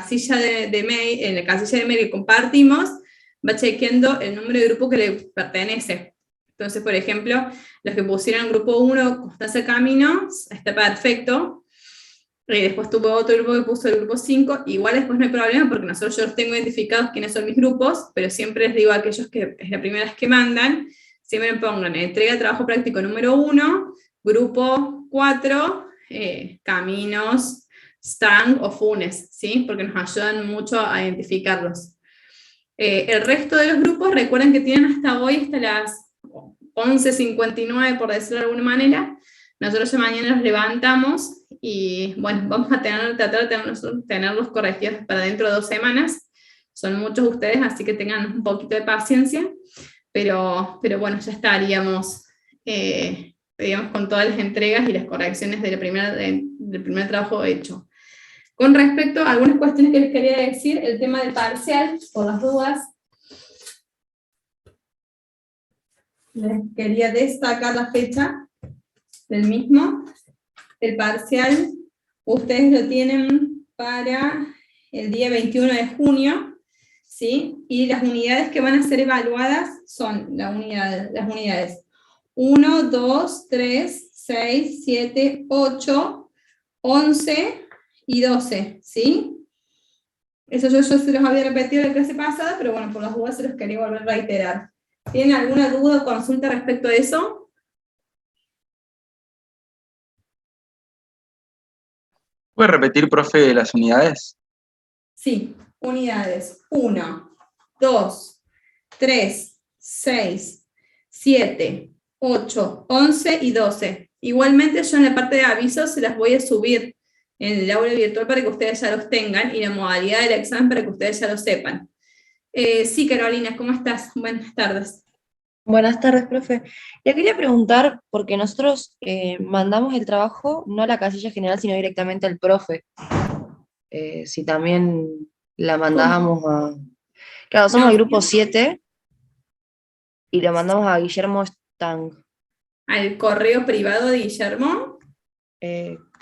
casilla de mail, en la casilla de mail que compartimos, va chequeando el número de grupo que le pertenece. Entonces, por ejemplo, los que pusieron grupo 1, Constanza Caminos, está perfecto. Después tuvo otro grupo que puso el grupo 5, igual después no hay problema porque nosotros yo los tengo identificados quiénes son mis grupos, pero siempre les digo a aquellos que es la primera vez que mandan, siempre me pongan entrega de trabajo práctico número 1, grupo 4, Caminos, Stang o Funes, ¿sí? Porque nos ayudan mucho a identificarlos. El resto de los grupos, recuerden que tienen hasta hoy, hasta las 11:59, por decirlo de alguna manera. Nosotros ya mañana los levantamos y, bueno, vamos a tratar de tenerlos corregidos para dentro de 2 semanas. Son muchos ustedes, así que tengan un poquito de paciencia, pero bueno, ya estaríamos con todas las entregas y las correcciones del primer trabajo hecho. Con respecto a algunas cuestiones que les quería decir, el tema del parcial, por las dudas, les quería destacar la fecha del mismo. El parcial, ustedes lo tienen para el día 21 de junio, ¿sí? Y las unidades que van a ser evaluadas son las unidades 1, 2, 3, 6, 7, 8, 11 y 12, ¿sí? Eso yo se los había repetido en la clase pasada, pero bueno, por las dudas se los quería volver a reiterar. ¿Tienen alguna duda o consulta respecto a eso? ¿Puede repetir, profe, las unidades? Sí, unidades 1, 2, 3, 6, 7, 8, 11 y 12. Igualmente yo en la parte de avisos se las voy a subir en el aula virtual para que ustedes ya los tengan y la modalidad del examen para que ustedes ya lo sepan. Sí, Carolina, ¿cómo estás? Buenas tardes. Buenas tardes, profe. Le quería preguntar, porque nosotros mandamos el trabajo no a la casilla general, sino directamente al profe. Si también la mandábamos a... Claro, somos No, el grupo 7 y lo mandamos a Guillermo Stang. al correo privado de Guillermo.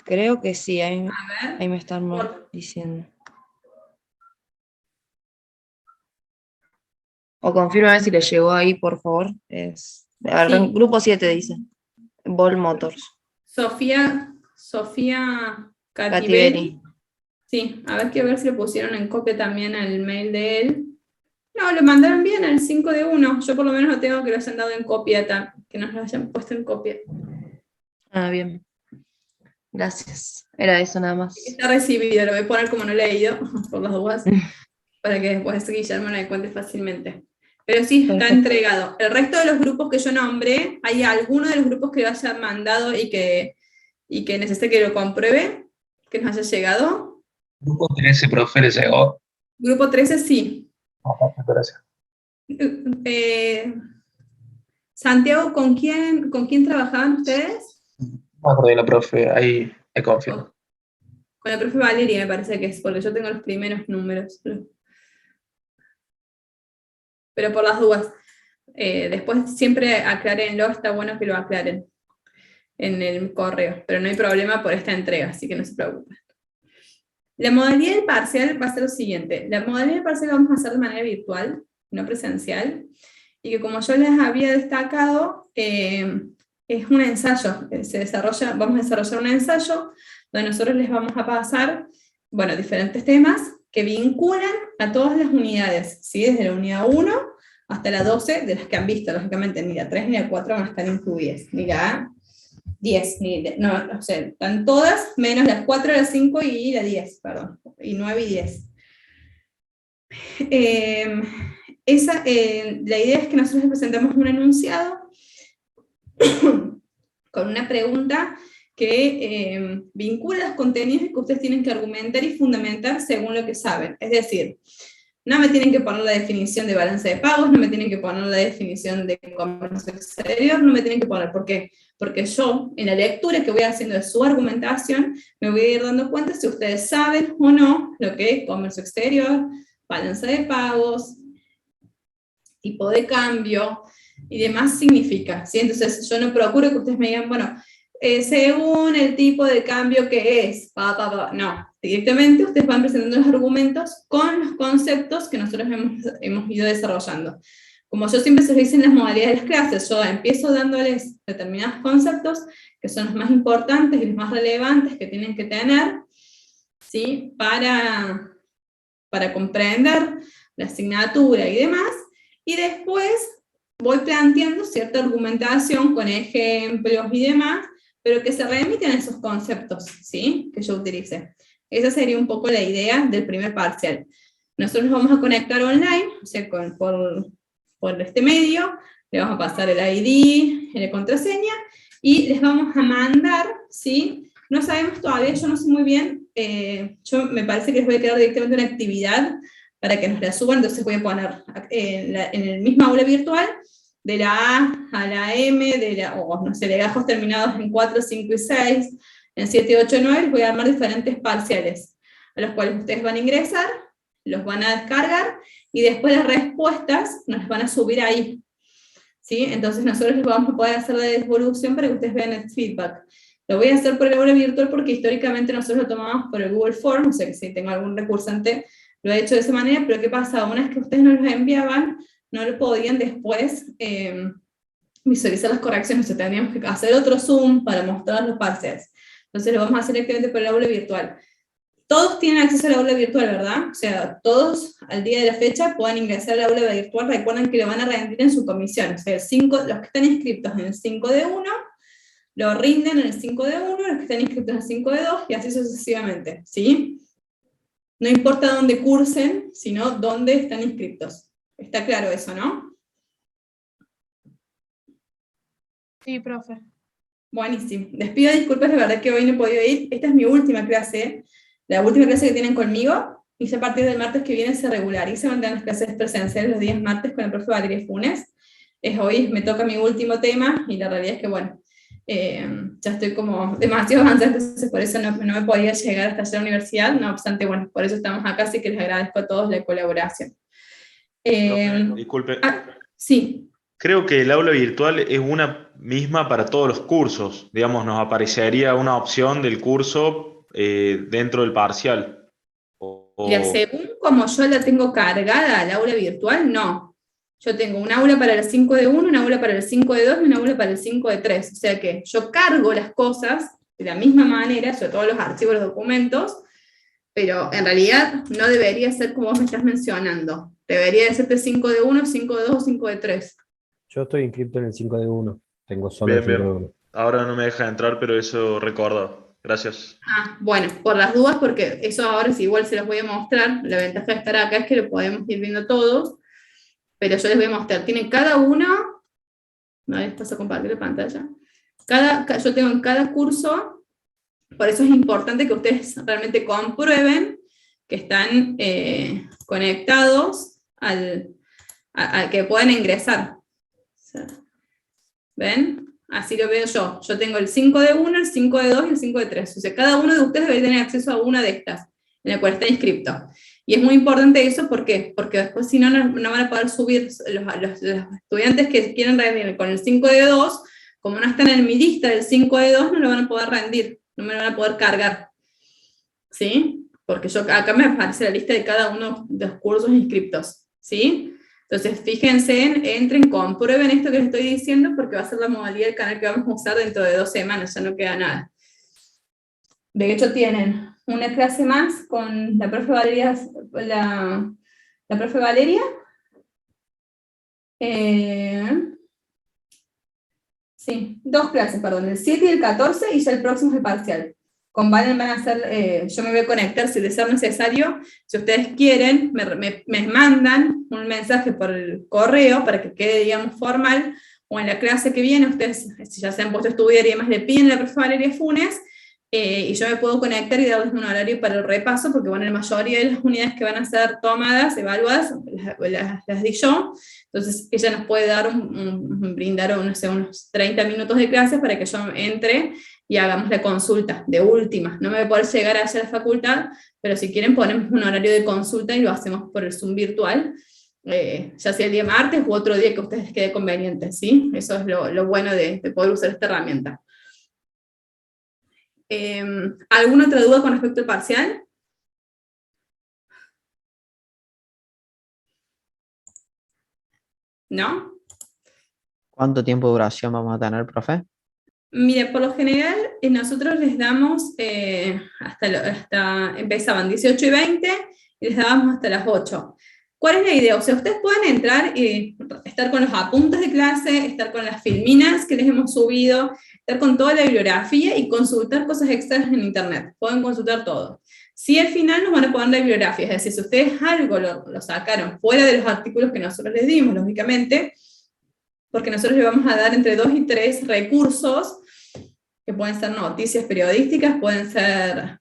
Creo que sí, ahí A ver, me están diciendo. O confírmame si le llegó ahí, por favor. A ver, sí. grupo 7 dice. Ball Motors. Sofía Cativelli. Cativelli. Sí, a ver si lo pusieron en copia también al mail de él. No, lo mandaron bien al 5 de 1. Yo por lo menos lo tengo que lo hayan dado en copia, que nos lo hayan puesto en copia. Ah, bien. Gracias. Era eso nada más. Está recibido, lo voy a poner como no leído, por las dudas, para que después Guillermo lo encuentre fácilmente. Pero sí, está Perfecto. entregado. El resto de los grupos que yo nombré, ¿hay alguno de los grupos que lo haya mandado y que necesite que lo compruebe? ¿Que nos haya llegado? Grupo 13, profe, le llegó. Grupo 13, sí. Gracias. Santiago, ¿con quién trabajaban ustedes? No me acuerdo de la profe, ahí confío. Con la profe Valeria me parece que es, porque yo tengo los primeros números. Pero por las dudas. Después siempre aclárenlo, está bueno que lo aclaren en el correo, pero no hay problema por esta entrega, así que no se preocupen. La modalidad del parcial va a ser lo siguiente. La modalidad del parcial la vamos a hacer de manera virtual, no presencial, y que como yo les había destacado, es un ensayo. Vamos a desarrollar un ensayo donde nosotros les vamos a pasar, bueno, diferentes temas que vinculan a todas las unidades, ¿sí? Desde la unidad 1 hasta la 12, de las que han visto, lógicamente, ni la 3 ni la 4 van a estar incluidas, ni la 10, o sea, están todas, menos las 4, la 5 y la 10, perdón, y 9 y 10. La idea es que nosotros les presentamos un enunciado con una pregunta que vincula los contenidos que ustedes tienen que argumentar y fundamentar según lo que saben. Es decir, no me tienen que poner la definición de balance de pagos, no me tienen que poner la definición de comercio exterior, no me tienen que poner, ¿por qué? Porque yo, en la lectura que voy haciendo de su argumentación, me voy a ir dando cuenta si ustedes saben o no lo que es comercio exterior, balance de pagos, tipo de cambio, y demás significa, ¿sí? Entonces yo no procuro que ustedes me digan, bueno, según el tipo de cambio que es, no, directamente ustedes van presentando los argumentos con los conceptos que nosotros hemos ido desarrollando. Como yo siempre se lo hice en las modalidades de las clases, yo empiezo dándoles determinados conceptos que son los más importantes y los más relevantes que tienen que tener, ¿sí? para comprender la asignatura y demás, y después voy planteando cierta argumentación con ejemplos y demás, pero que se remiten a esos conceptos, ¿sí? Que yo utilice. Esa sería un poco la idea del primer parcial. Nosotros nos vamos a conectar online, o sea, por este medio, le vamos a pasar el ID, la contraseña, y les vamos a mandar, ¿sí? No sabemos todavía, yo no sé muy bien, me parece que les voy a crear directamente una actividad para que nos la suban, entonces voy a poner en el mismo aula virtual, de la A a la M, o no sé, legajos terminados en 4, 5 y 6, en 7, 8, 9, les voy a armar diferentes parciales, a los cuales ustedes van a ingresar, los van a descargar, y después las respuestas nos las van a subir ahí, ¿sí? Entonces nosotros les vamos a poder hacer la devolución para que ustedes vean el feedback. Lo voy a hacer por el aula virtual porque históricamente nosotros lo tomamos por el Google Form, o sea que si tengo algún recursante lo he hecho de esa manera, pero ¿qué pasa? Una vez que ustedes nos los enviaban, no lo podían después visualizar las correcciones, o sea, tendríamos que hacer otro Zoom para mostrar los parciales. Entonces lo vamos a hacer directamente por el aula virtual. Todos tienen acceso al aula virtual, ¿verdad? O sea, todos al día de la fecha pueden ingresar al aula virtual, recuerden que lo van a rendir en su comisión, o sea, los que están inscritos en el 5 de 1, lo rinden en el 5 de 1, los que están inscritos en el 5 de 2, y así sucesivamente, ¿sí? No importa dónde cursen, sino dónde están inscritos. Está claro eso, ¿no? Sí, profe. Buenísimo. Les pido disculpas, la verdad que hoy no he podido ir. Esta es mi última clase, la última clase que tienen conmigo, y ya a partir del martes que viene se regulariza, van a tener las clases presenciales los días martes con el profe Valeria Funes. Hoy me toca mi último tema, y la realidad es que, bueno, ya estoy como demasiado avanzada, entonces por eso no me podía llegar hasta allá a la universidad, no obstante, bueno, por eso estamos acá, así que les agradezco a todos la colaboración. Profe, disculpe. Sí. Creo que el aula virtual es una misma para todos los cursos. Digamos, nos aparecería una opción del curso dentro del parcial. Mira, según como yo la tengo cargada al aula virtual, no. Yo tengo un aula para el 5 de 1, un aula para el 5 de 2 y un aula para el 5 de 3. O sea que yo cargo las cosas de la misma manera, sobre todo los archivos, los documentos, pero en realidad no debería ser como vos me estás mencionando. Debería de ser 5 de 1, 5 de 2 o 5 de 3. Yo estoy inscrito en el 5 de 1. Tengo solo el Bien, 5 de bien. 1. Ahora no me deja entrar, pero eso recordado. Gracias. Bueno, por las dudas, porque eso ahora sí igual se los voy a mostrar. La ventaja de estar acá es que lo podemos ir viendo todos, pero yo les voy a mostrar. Tienen cada uno, no les paso a compartir la pantalla. Yo tengo en cada curso, por eso es importante que ustedes realmente comprueben que están conectados al que puedan ingresar. ¿Ven? Así lo veo yo. Yo tengo el 5 de 1, el 5 de 2 y el 5 de 3. O sea, cada uno de ustedes debe tener acceso a una de estas, en la cual está inscrito. Y es muy importante eso, ¿por qué? Porque después si no, no van a poder subir los estudiantes que quieren rendir con el 5 de 2, como no están en mi lista del 5 de 2, no lo van a poder rendir, no me lo van a poder cargar. ¿Sí? Porque acá me aparece la lista de cada uno de los cursos inscriptos. ¿Sí? Entonces, fíjense, entren, comprueben esto que les estoy diciendo, porque va a ser la modalidad del canal que vamos a usar dentro de 2 semanas, ya no queda nada. De hecho, tienen una clase más con la profe Valeria, la profe Valeria. Sí, 2 clases, perdón, el 7 y el 14, y ya el próximo es el parcial. Con Valen van a hacer, yo me voy a conectar si les es necesario. Si ustedes quieren, me mandan un mensaje por el correo para que quede, digamos, formal, o en la clase que viene, ustedes, si ya se han puesto a estudiar y demás, le piden a la profe Valeria Funes, y yo me puedo conectar y darles un horario para el repaso, porque bueno, la mayoría de las unidades que van a ser tomadas, evaluadas, las di yo. Entonces ella nos puede dar brindar no sé, unos 30 minutos de clase para que yo entre y hagamos la consulta de última. No me voy a poder llegar allá a la facultad, pero si quieren ponemos un horario de consulta y lo hacemos por el Zoom virtual, ya sea el día martes u otro día que a ustedes les quede conveniente, ¿sí? Eso es lo bueno de poder usar esta herramienta. ¿Alguna otra duda con respecto al parcial? ¿no? ¿Cuánto tiempo de duración vamos a tener, profe? Mire, por lo general nosotros les damos empezaban 18:20 y les dábamos hasta las 8. ¿Cuál es la idea? O sea, ustedes pueden entrar y estar con los apuntes de clase, estar con las filminas que les hemos subido, estar con toda la bibliografía y consultar cosas extras en internet. Pueden consultar todo. Si al final nos van a poner la bibliografía, es decir, si ustedes algo lo sacaron fuera de los artículos que nosotros les dimos, lógicamente, porque nosotros le vamos a dar entre 2 y 3 recursos, que pueden ser noticias periodísticas, pueden ser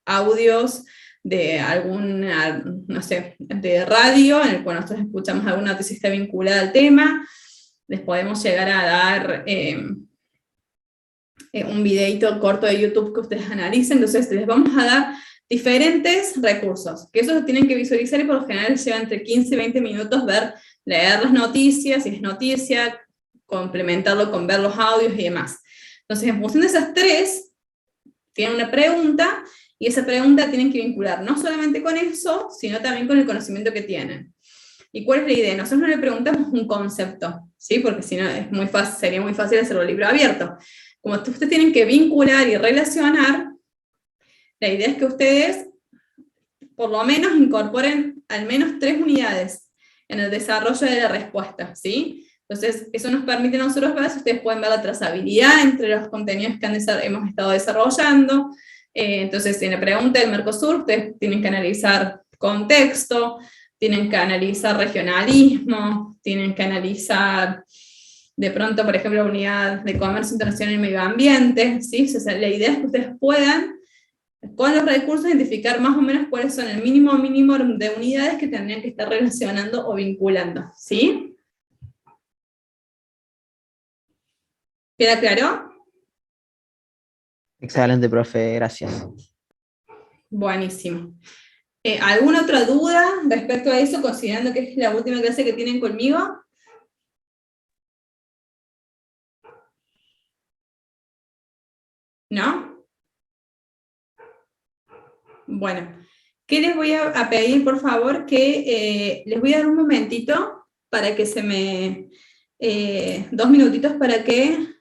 audios de alguna, no sé, de radio, en el cual nosotros escuchamos alguna noticia que está vinculada al tema, les podemos llegar a dar un videito corto de YouTube que ustedes analicen, entonces les vamos a dar diferentes recursos, que esos tienen que visualizar y por lo general lleva entre 15 y 20 minutos leer las noticias, si es noticia, complementarlo con ver los audios y demás. Entonces, en función de esas 3, tienen una pregunta, y esa pregunta tienen que vincular no solamente con eso, sino también con el conocimiento que tienen. ¿Y cuál es la idea? Nosotros no le preguntamos un concepto, ¿sí? Porque si no sería muy fácil hacerlo libro abierto. Como ustedes tienen que vincular y relacionar, la idea es que ustedes por lo menos incorporen al menos 3 unidades en el desarrollo de la respuesta, ¿sí? Entonces, eso nos permite a nosotros ver si ustedes pueden ver la trazabilidad entre los contenidos que hemos estado desarrollando. Entonces, en la pregunta del Mercosur, ustedes tienen que analizar contexto, tienen que analizar regionalismo, tienen que analizar, de pronto, por ejemplo, la unidad de comercio internacional y medio ambiente, ¿sí? O sea, la idea es que ustedes puedan, con los recursos, identificar más o menos cuáles son el mínimo de unidades que tendrían que estar relacionando o vinculando, ¿sí? ¿Queda claro? Excelente, profe, gracias. Buenísimo. ¿Alguna otra duda respecto a eso, considerando que es la última clase que tienen conmigo? ¿No? Bueno, ¿qué les voy a pedir, por favor? Que les voy a dar un momentito para que 2 minutitos para que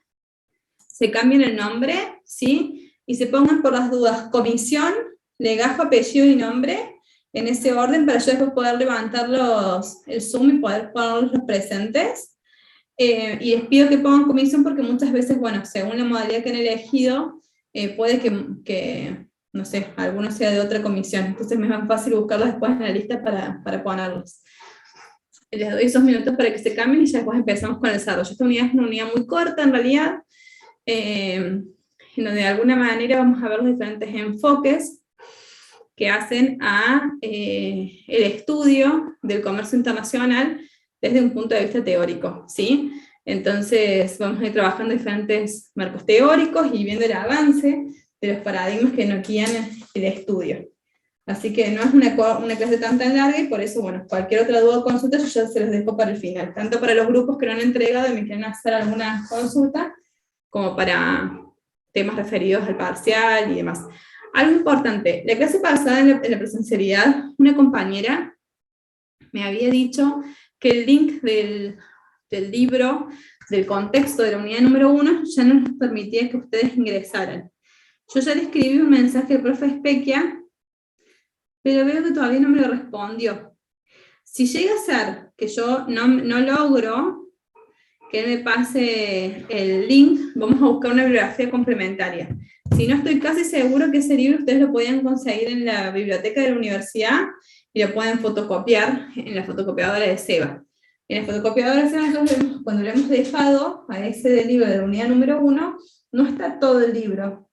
se cambien el nombre, ¿sí? Y se pongan por las dudas comisión, legajo, apellido y nombre, en ese orden, para yo después poder levantar el Zoom y poder ponerlos los presentes. Y les pido que pongan comisión porque muchas veces, bueno, según la modalidad que han elegido, puede que, no sé, alguno sea de otra comisión, entonces me es más fácil buscarlos después en la lista para ponerlos. Les doy esos minutos para que se cambien y ya después empezamos con el desarrollo. Esta unidad es una unidad muy corta en realidad, en donde de alguna manera vamos a ver los diferentes enfoques que hacen el estudio del comercio internacional desde un punto de vista teórico, ¿sí? Entonces vamos a ir trabajando diferentes marcos teóricos y viendo el avance de los paradigmas que nos guían el estudio. Así que no es una clase tan larga y por eso, bueno, cualquier otra duda o consulta yo ya se los dejo para el final, tanto para los grupos que no han entregado y me quieren hacer alguna consulta, como para temas referidos al parcial y demás. Algo importante, la clase pasada en la presencialidad, una compañera me había dicho que el link del libro, del contexto de la unidad número 1, ya no nos permitía que ustedes ingresaran. Yo ya le escribí un mensaje al profe Espequia, pero veo que todavía no me lo respondió. Si llega a ser que yo no logro que él me pase el link, vamos a buscar una bibliografía complementaria. Si no, estoy casi seguro que ese libro ustedes lo podían conseguir en la biblioteca de la universidad y lo pueden fotocopiar en la fotocopiadora de SEBA. En la fotocopiadora de SEBA, nosotros, cuando le hemos dejado a ese del libro de la unidad número 1, no está todo el libro.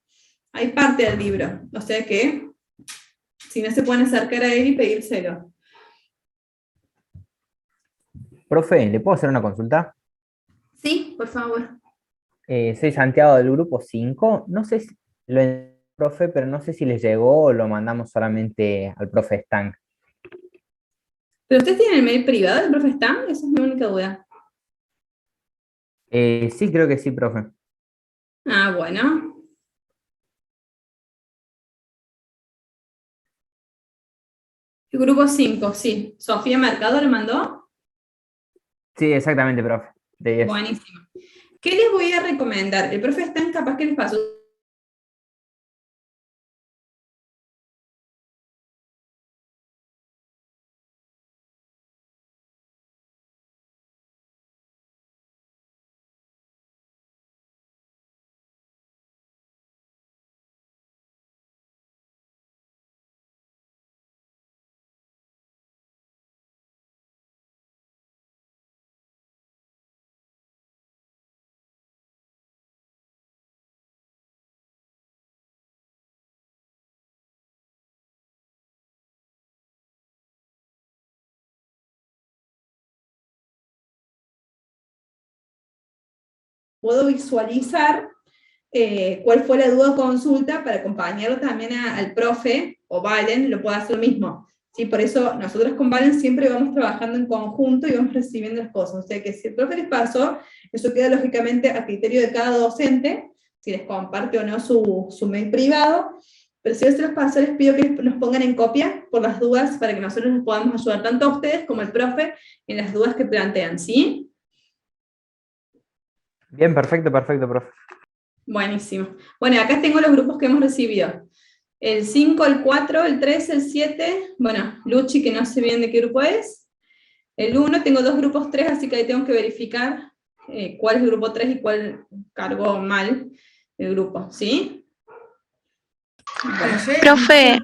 Hay parte del libro. O sea que, si no, se pueden acercar a él y pedírselo. Profe, ¿le puedo hacer una consulta? Sí, por favor. Soy Santiago del grupo 5. No sé si profe, pero no sé si les llegó o lo mandamos solamente al profe Stank. ¿Pero ustedes tienen el mail privado del profe Stam? Esa es mi única duda. Sí, creo que sí, profe. Ah, bueno. El grupo 5, sí. ¿Sofía Mercado le mandó? Sí, exactamente, profe. De 10. Buenísimo. ¿Qué les voy a recomendar? El profe está capaz que les pasó. Puedo visualizar cuál fue la duda o consulta para acompañarlo también al profe, o Valen lo puede hacer lo mismo. ¿Sí? Por eso nosotros con Valen siempre vamos trabajando en conjunto y vamos recibiendo las cosas. O sea que si el profe les pasó, eso queda lógicamente a criterio de cada docente, si les comparte o no su mail privado, pero si yo se los paso, les pido que nos pongan en copia por las dudas para que nosotros les podamos ayudar tanto a ustedes como al profe en las dudas que plantean, ¿sí? Bien, perfecto, profe. Buenísimo. Bueno, acá tengo los grupos que hemos recibido. El 5, el 4, el 3, el 7. Bueno, Luchi, que no sé bien de qué grupo es. El 1, tengo 2 grupos 3, así que ahí tengo que verificar cuál es el grupo 3 y cuál cargó mal el grupo, ¿sí? Profe.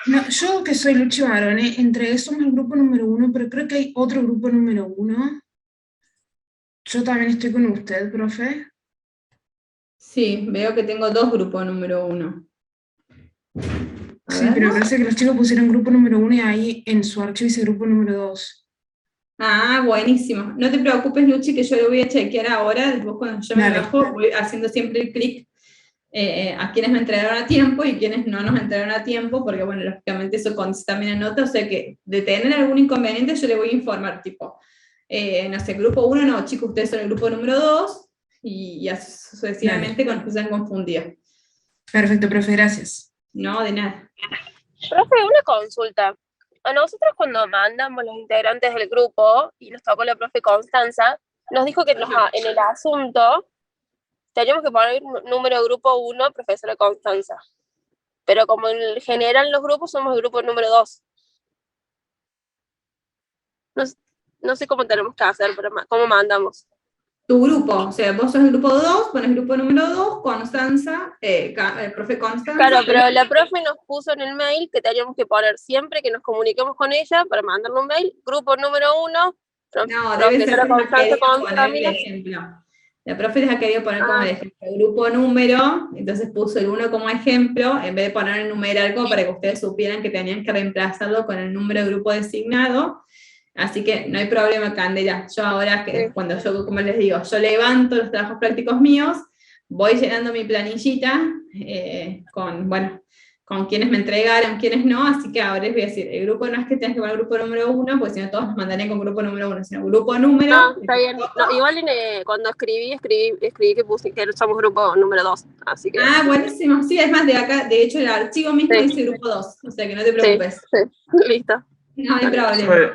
No, yo que soy Luchi Barone, entregué somos el grupo número 1, pero creo que hay otro grupo número 1. Yo también estoy con usted, profe. Sí, veo que tengo 2 grupos número 1. Sí, pero parece que los chicos pusieron grupo número 1 y ahí en su archivo dice grupo número 2. Ah, buenísimo. No te preocupes, Luchi, que yo lo voy a chequear ahora. Después cuando yo me bajo, voy haciendo siempre el clic a quienes me entregaron a tiempo y quienes no nos entregaron a tiempo, porque bueno, lógicamente eso consta también en nota, o sea que de tener algún inconveniente yo le voy a informar, tipo, no sé, grupo 1, no, chicos, ustedes son el grupo número 2, y así sucesivamente con los que se han confundido. Perfecto, profe, gracias. No, de nada. Profe, una consulta. A nosotros cuando mandamos los integrantes del grupo, y nos tocó la profe Constanza, nos dijo que en el asunto teníamos que poner número grupo 1, profesora Constanza. Pero como en general los grupos somos el grupo número 2. No sé cómo tenemos que hacer, pero cómo mandamos. Tu grupo, o sea, vos sos el grupo 2, pones grupo número 2, Constanza, profe Constanza. Claro, pero la profe nos puso en el mail que teníamos que poner siempre que nos comuniquemos con ella para mandarle un mail, grupo número 1, no, debe ser Constanza con poner el ejemplo. La profe les ha querido poner como el ejemplo, el grupo número, entonces puso el 1 como ejemplo, en vez de poner el numeral como para que ustedes supieran que tenían que reemplazarlo con el número de grupo designado. Así que no hay problema, Candela. Yo ahora, cuando yo, como les digo, yo levanto los trabajos prácticos míos, voy llenando mi planillita con quienes me entregaron, quienes no, así que ahora les voy a decir, el grupo no es que tengas que poner el grupo número 1, porque si no todos nos mandarían con grupo número 1, sino grupo número. No, está bien. No, igual cuando escribí que puse que somos grupo número 2, así que... Ah, buenísimo. Sí, es más, de acá, de hecho el archivo mismo dice grupo 2, o sea que no te preocupes. Sí. Listo. No hay problema.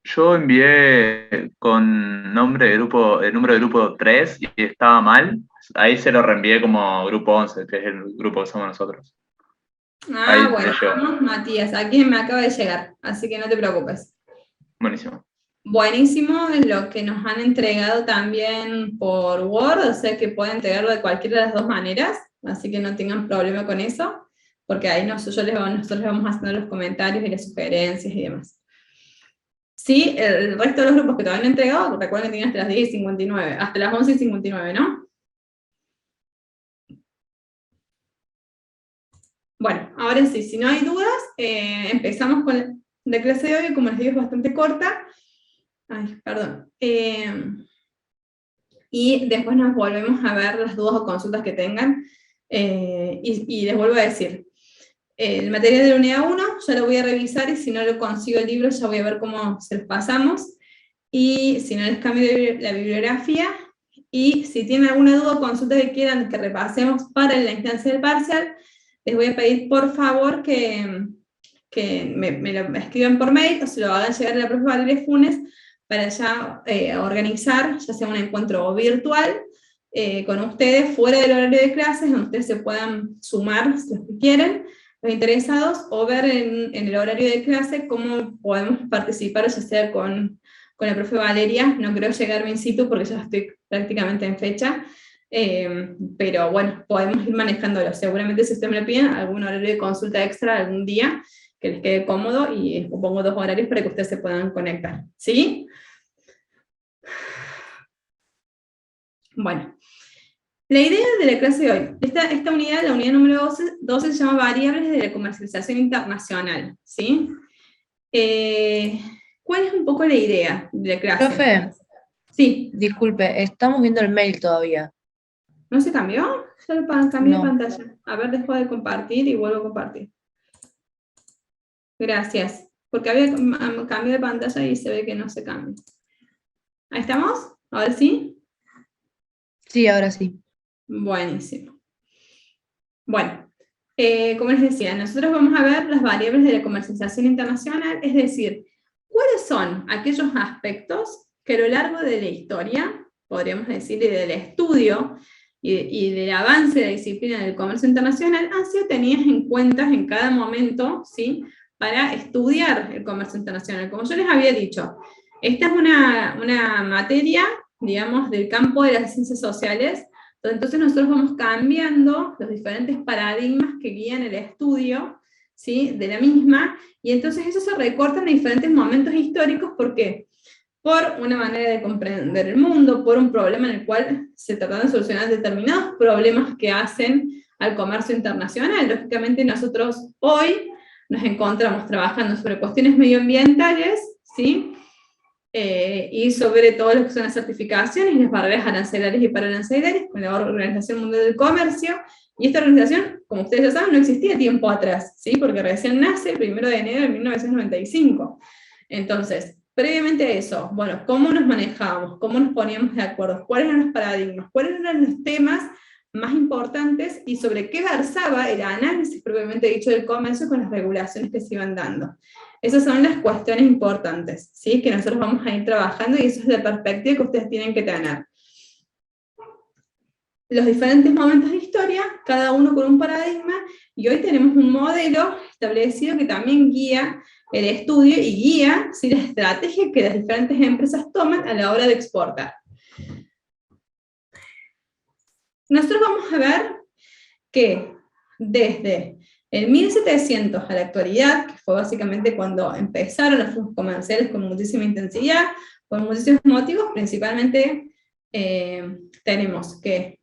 Yo envié con nombre de grupo, el número de grupo 3 y estaba mal. Ahí se lo reenvié como grupo 11, que es el grupo que somos nosotros. Ah, bueno, vamos, Matías, aquí me acaba de llegar, así que no te preocupes. Buenísimo. Buenísimo lo que nos han entregado también por Word, o sea que pueden entregarlo de cualquiera de las dos maneras, así que no tengan problema con eso, porque ahí nosotros les vamos haciendo los comentarios y las sugerencias y demás. Sí, el resto de los grupos que todavía no han entregado, recuerden que tienen hasta las 10:59, hasta las 11:59, ¿no? Bueno, ahora sí, si no hay dudas, empezamos con la clase de hoy, como les digo, es bastante corta. Ay, perdón. Y después nos volvemos a ver las dudas o consultas que tengan. Y les vuelvo a decir, el material de la unidad 1 ya lo voy a revisar y si no lo consigo el libro ya voy a ver cómo se los pasamos. Y si no les cambio la bibliografía. Y si tienen alguna duda o consulta que quieran que repasemos para la instancia del parcial, les voy a pedir por favor que me lo escriban por mail o se lo hagan llegar a la profe Valeria Funes para ya organizar, ya sea un encuentro virtual, con ustedes fuera del horario de clases, donde ustedes se puedan sumar, si los que quieren, los interesados, o ver en el horario de clase cómo podemos participar, ya sea con la profe Valeria. No creo llegarme in situ porque ya estoy prácticamente en fecha, pero bueno, podemos ir manejándolo. Seguramente si ustedes me lo piden, algún horario de consulta extra algún día que les quede cómodo, y pongo 2 horarios para que ustedes se puedan conectar, ¿sí? Bueno, la idea de la clase de hoy, esta unidad, la unidad número 12 se llama Variables de la Comercialización Internacional, ¿sí? ¿Cuál es un poco la idea de la clase? Profe, Sí. disculpe, estamos viendo el mail todavía. ¿No se cambió? Ya lo cambié No. de pantalla. A ver, dejo de compartir y vuelvo a compartir. Gracias. Porque había cambio de pantalla y se ve que no se cambia. ¿Ahí estamos? ¿Ahora sí? Sí, ahora sí. Buenísimo. Bueno, como les decía, nosotros vamos a ver las variables de la comercialización internacional, es decir, cuáles son aquellos aspectos que a lo largo de la historia, podríamos decir, y del estudio y del avance de la disciplina del comercio internacional, han sido tenidas en cuenta en cada momento, ¿sí?, para estudiar el comercio internacional. Como yo les había dicho, esta es una materia, digamos, del campo de las ciencias sociales. Entonces nosotros vamos cambiando los diferentes paradigmas que guían el estudio, ¿sí?, de la misma, y entonces eso se recorta en diferentes momentos históricos. ¿Por qué? Por una manera de comprender el mundo, por un problema en el cual se tratan de solucionar determinados problemas que hacen al comercio internacional. Lógicamente nosotros hoy nos encontramos trabajando sobre cuestiones medioambientales, ¿sí?, y sobre todo lo que son las certificaciones y las barreras arancelarias y pararancelarias con la Organización Mundial del Comercio, y esta organización, como ustedes ya saben, no existía tiempo atrás, ¿sí?, porque recién nace el 1 de enero de 1995. Entonces, previamente a eso, bueno, ¿cómo nos manejábamos? ¿Cómo nos poníamos de acuerdo? ¿Cuáles eran los paradigmas? ¿Cuáles eran los temas más importantes? Y sobre qué versaba el análisis propiamente dicho del comercio con las regulaciones que se iban dando. Esas son las cuestiones importantes, ¿sí?, que nosotros vamos a ir trabajando, y eso es la perspectiva que ustedes tienen que tener. Los diferentes momentos de historia, cada uno con un paradigma, y hoy tenemos un modelo establecido que también guía el estudio y guía, ¿sí?, la estrategia que las diferentes empresas toman a la hora de exportar. Nosotros vamos a ver que desde el 1700 a la actualidad, que fue básicamente cuando empezaron los flujos comerciales con muchísima intensidad, por muchísimos motivos, principalmente tenemos que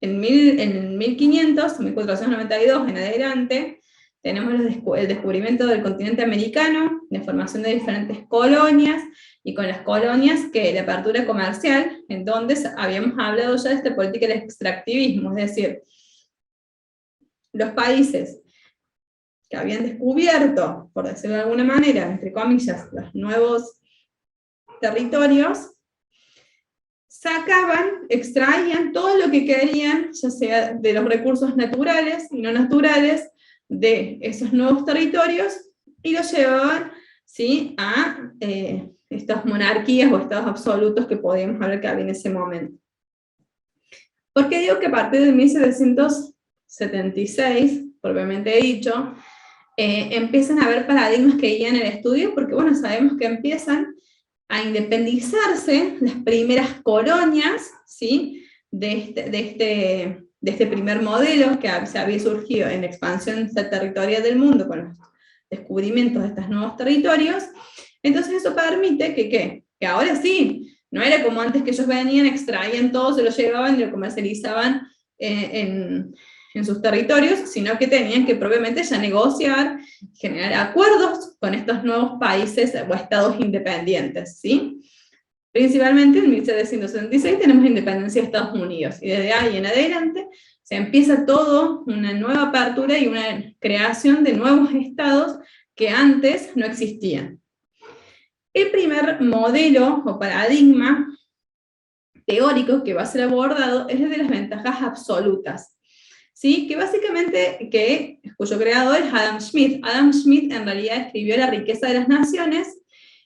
en 1500, 1492 en adelante, tenemos el descubrimiento del continente americano, la formación de diferentes colonias, y con las colonias que la apertura comercial, en donde habíamos hablado ya de esta política del extractivismo, es decir, los países que habían descubierto, por decirlo de alguna manera, entre comillas, los nuevos territorios, sacaban, extraían todo lo que querían, ya sea de los recursos naturales y no naturales, de esos nuevos territorios, y los llevaban, ¿sí?, a estas monarquías o estados absolutos que podíamos hablar que había en ese momento. ¿Por qué digo que a partir de 1776, propiamente dicho, empiezan a haber paradigmas que guían el estudio? Porque bueno, sabemos que empiezan a independizarse las primeras colonias, ¿sí?, de este primer modelo que se había surgido en la expansión territorial del mundo con los descubrimientos de estos nuevos territorios. Entonces eso permite que ahora sí, no era como antes que ellos venían, extraían todo, se lo llevaban y lo comercializaban en sus territorios, sino que tenían que propiamente ya negociar, generar acuerdos con estos nuevos países o estados independientes, ¿sí? Principalmente en 1776 tenemos independencia de Estados Unidos, y desde ahí en adelante se empieza todo una nueva apertura y una creación de nuevos estados que antes no existían. El primer modelo o paradigma teórico que va a ser abordado es el de las ventajas absolutas, ¿sí?, que básicamente, cuyo creador es Adam Smith. Adam Smith en realidad escribió La riqueza de las naciones,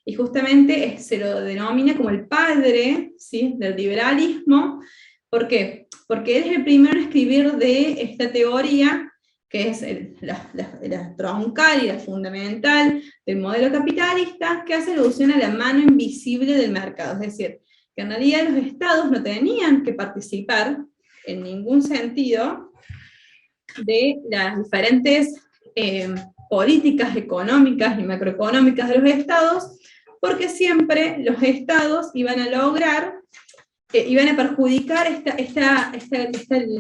y justamente se lo denomina como el padre, ¿sí?, del liberalismo. ¿Por qué? Porque él es el primero en escribir de esta teoría, que es la troncal y la fundamental del modelo capitalista, que hace alusión a la mano invisible del mercado, es decir, que en realidad los estados no tenían que participar en ningún sentido de las diferentes políticas económicas y macroeconómicas de los estados, porque siempre los estados iban a lograr, iban a perjudicar esta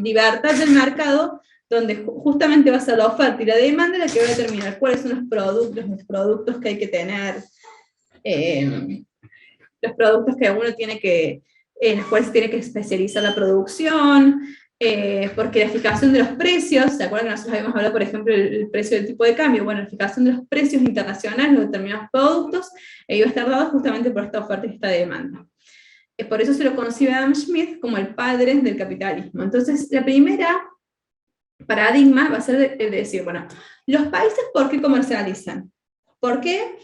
libertad del mercado, donde justamente va a ser la oferta y la demanda la que va a determinar cuáles son los productos que hay que tener, los productos que uno tiene que, en los cuales tiene que especializar la producción, porque la fijación de los precios, ¿se acuerdan que nosotros habíamos hablado, por ejemplo, el precio del tipo de cambio? Bueno, la fijación de los precios internacionales de determinados productos iba a estar dado justamente por esta oferta y esta demanda. Por eso se lo concibe Adam Smith como el padre del capitalismo. Entonces, la primera paradigma va a ser de decir, bueno, los países, ¿por qué comercializan? ¿Por qué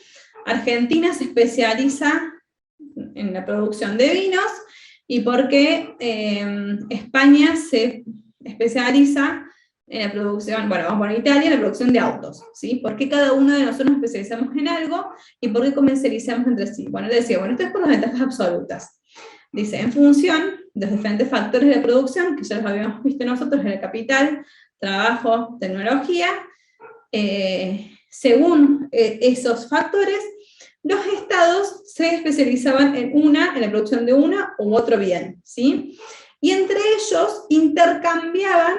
Argentina se especializa en la producción de vinos? ¿Y por qué España se especializa en la producción, bueno, vamos a poner Italia, en la producción de autos, ¿sí? ¿Por qué cada uno de nosotros nos especializamos en algo y por qué comercializamos entre sí? Bueno, le decía, bueno, esto es por las ventajas absolutas. Dice, en función de los diferentes factores de la producción, que ya los habíamos visto nosotros en el capital, trabajo, tecnología, según esos factores, los estados se especializaban en la producción de una u otro bien, ¿sí? Y entre ellos intercambiaban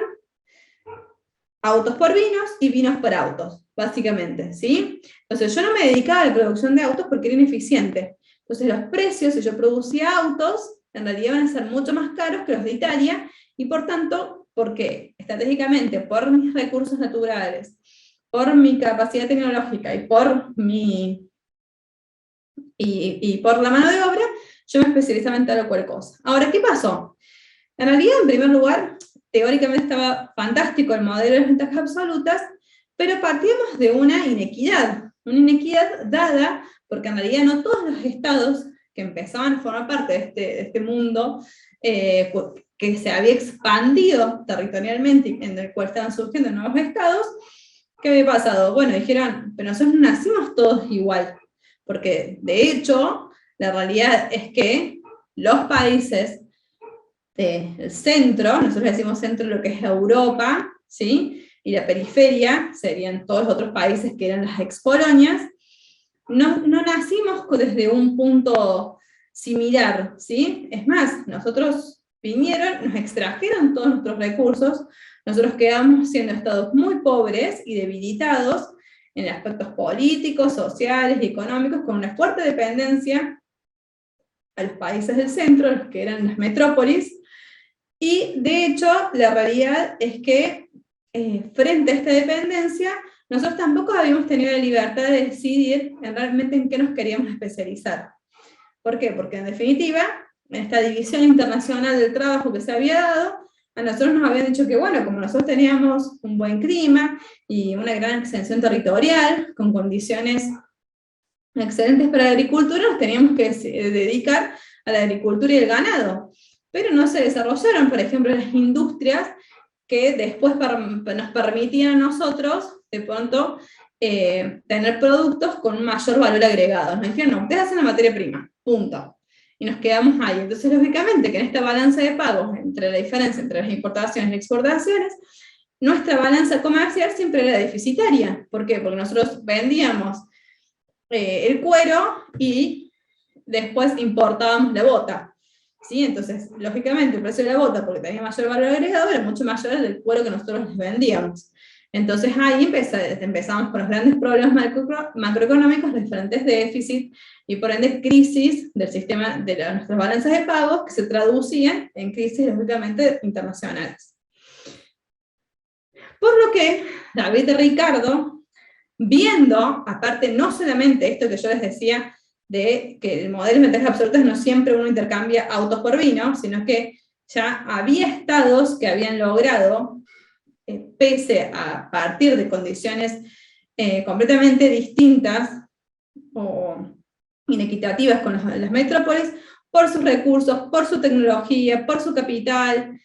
autos por vinos y vinos por autos, básicamente, ¿sí? Entonces yo no me dedicaba a la producción de autos porque era ineficiente. Entonces los precios, si yo producía autos, en realidad van a ser mucho más caros que los de Italia, y por tanto, porque estratégicamente, por mis recursos naturales, por mi capacidad tecnológica y por por la mano de obra, yo me especializaba en tal o cual cosa. Ahora, ¿qué pasó? En realidad, en primer lugar, teóricamente estaba fantástico el modelo de las ventajas absolutas, pero partíamos de una inequidad dada porque en realidad no todos los estados que empezaban a formar parte de este mundo, que se había expandido territorialmente, en el cual estaban surgiendo nuevos estados, ¿qué había pasado? Bueno, dijeron, pero nosotros no nacimos todos igual, porque de hecho, la realidad es que los países del centro, nosotros decimos centro lo que es Europa, ¿sí?, y la periferia serían todos los otros países que eran las excolonias, no nacimos desde un punto similar, ¿sí? Es más, nosotros vinieron, nos extrajeron todos nuestros recursos, nosotros quedamos siendo estados muy pobres y debilitados en aspectos políticos, sociales y económicos, con una fuerte dependencia a los países del centro, los que eran las metrópolis, y de hecho la realidad es que frente a esta dependencia, nosotros tampoco habíamos tenido la libertad de decidir realmente en qué nos queríamos especializar. ¿Por qué? Porque en definitiva, en esta división internacional del trabajo que se había dado, a nosotros nos habían dicho que, bueno, como nosotros teníamos un buen clima y una gran extensión territorial, con condiciones excelentes para la agricultura, nos teníamos que dedicar a la agricultura y el ganado. Pero no se desarrollaron, por ejemplo, las industrias que después nos permitían a nosotros, de pronto, tener productos con un mayor valor agregado. Nos dijeron, no, ustedes hacen la materia prima, punto. Y nos quedamos ahí. Entonces, lógicamente, que en esta balanza de pagos, entre la diferencia entre las importaciones y las exportaciones, nuestra balanza comercial siempre era deficitaria. ¿Por qué? Porque nosotros vendíamos el cuero y después importábamos la bota. ¿Sí? Entonces, lógicamente, el precio de la bota, porque tenía mayor valor agregado, era mucho mayor al del cuero que nosotros les vendíamos. Entonces ahí empezamos con los grandes problemas macroeconómicos, los diferentes déficits, y por ende crisis del sistema de nuestras balanzas de pagos, que se traducían en crisis, lógicamente, internacionales. Por lo que David y Ricardo, viendo, aparte no solamente esto que yo les decía, de que el modelo de ventajas absolutas no siempre uno intercambia autos por vino, sino que ya había estados que habían logrado, pese a partir de condiciones completamente distintas, o inequitativas con las metrópolis, por sus recursos, por su tecnología, por su capital,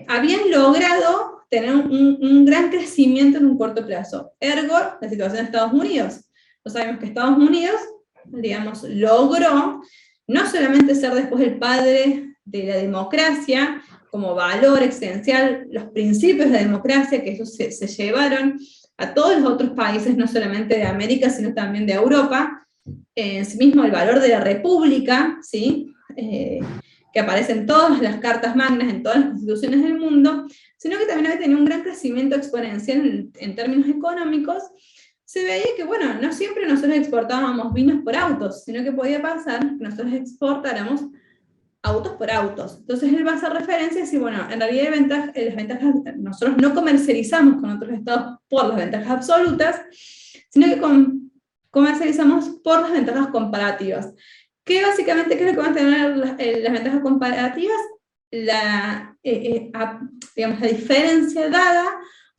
habían logrado tener un gran crecimiento en un corto plazo. Ergo, la situación de Estados Unidos. Pues sabemos que Estados Unidos, digamos, logró no solamente ser después el padre de la democracia, como valor existencial, los principios de la democracia, que eso se llevaron a todos los otros países, no solamente de América, sino también de Europa, en sí mismo el valor de la república, ¿sí? Que aparece en todas las cartas magnas, en todas las constituciones del mundo, sino que también había tenido un gran crecimiento exponencial en términos económicos. Se veía que, bueno, no siempre nosotros exportábamos vinos por autos, sino que podía pasar que nosotros exportáramos autos por autos. Entonces él va a hacer referencia y decir, bueno, en realidad las ventajas, nosotros no comercializamos con otros estados por las ventajas absolutas, sino que comercializamos por las ventajas comparativas. ¿Qué básicamente qué es lo que van a tener las ventajas comparativas? Digamos, la diferencia dada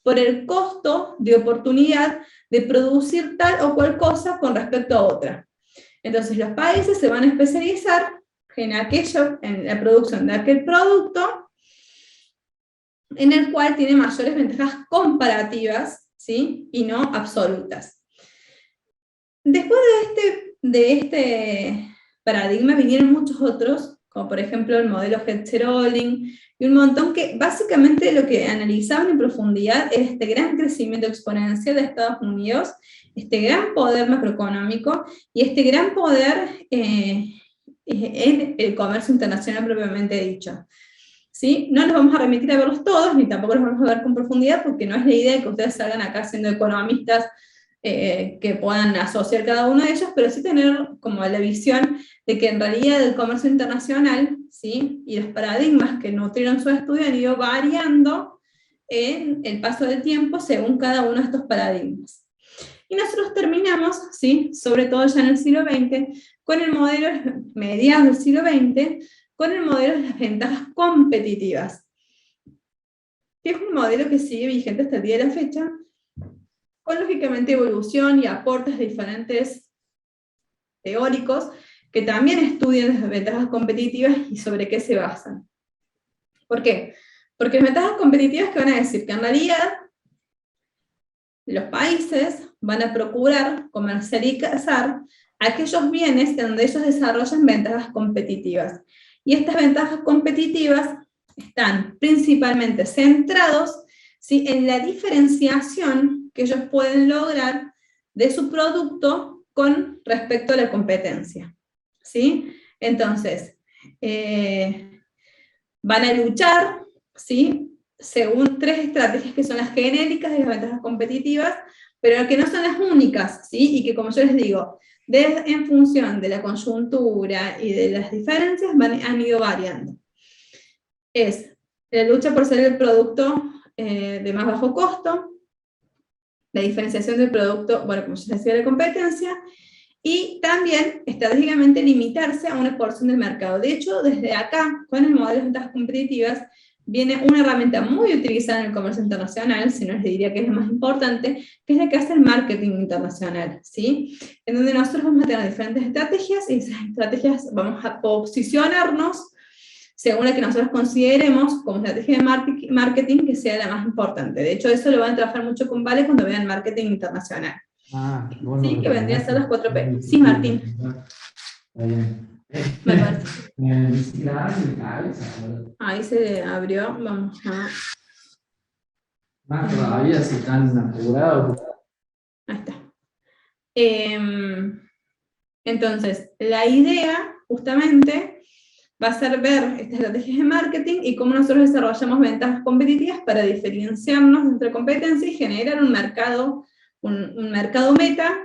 por el costo de oportunidad de producir tal o cual cosa con respecto a otra. Entonces los países se van a especializar en la producción de aquel producto en el cual tiene mayores ventajas comparativas, ¿sí? Y no absolutas. Después de este paradigma vinieron muchos otros, como por ejemplo el modelo Hertz-Röhrling, y un montón que básicamente lo que analizaban en profundidad era este gran crecimiento exponencial de Estados Unidos, este gran poder macroeconómico y este gran poder en el comercio internacional propiamente dicho. ¿Sí? No nos vamos a remitir a verlos todos, ni tampoco los vamos a ver con profundidad, porque no es la idea de que ustedes salgan acá siendo economistas que puedan asociar cada uno de ellos, pero sí tener como la visión de que en realidad el comercio internacional, ¿sí? Y los paradigmas que nutrieron su estudio han ido variando en el paso del tiempo según cada uno de estos paradigmas. Y nosotros terminamos, ¿sí? Sobre todo ya en el siglo XX, con el modelo, mediados del siglo XX, con el modelo de las ventajas competitivas, que es un modelo que sigue vigente hasta el día de la fecha, con lógicamente evolución y aportes de diferentes teóricos que también estudian las ventajas competitivas y sobre qué se basan. ¿Por qué? Porque las ventajas competitivas que van a decir que en realidad los países van a procurar comercializar aquellos bienes donde ellos desarrollan ventajas competitivas. Y estas ventajas competitivas están principalmente centrados, ¿sí? En la diferenciación que ellos pueden lograr de su producto con respecto a la competencia. ¿Sí? Entonces, van a luchar, ¿sí? Según tres estrategias que son las genéricas de las ventajas competitivas, pero que no son las únicas, ¿sí? Y que, como yo les digo, en función de la coyuntura y de las diferencias han ido variando. Es la lucha por ser el producto de más bajo costo, la diferenciación del producto, bueno, como ya decía, la competencia, y también estratégicamente limitarse a una porción del mercado. De hecho, desde acá, con el modelo de ventajas competitivas, viene una herramienta muy utilizada en el comercio internacional, si no les diría que es la más importante, que es la que hace el marketing internacional, ¿sí? En donde nosotros vamos a tener diferentes estrategias, y esas estrategias vamos a posicionarnos según la que nosotros consideremos como estrategia de marketing que sea la más importante. De hecho, eso lo van a trabajar mucho con Vale cuando vean marketing internacional. Bueno, sí, que vendría a ser las 4P. Sí, Martín. Está bien. Me parece. Claro, Ahí se abrió, vamos a... más todavía si están apurados. Ahí está. Entonces, la idea, justamente, va a ser ver estas estrategias de marketing y cómo nosotros desarrollamos ventajas competitivas para diferenciarnos de nuestra competencia y generar un mercado meta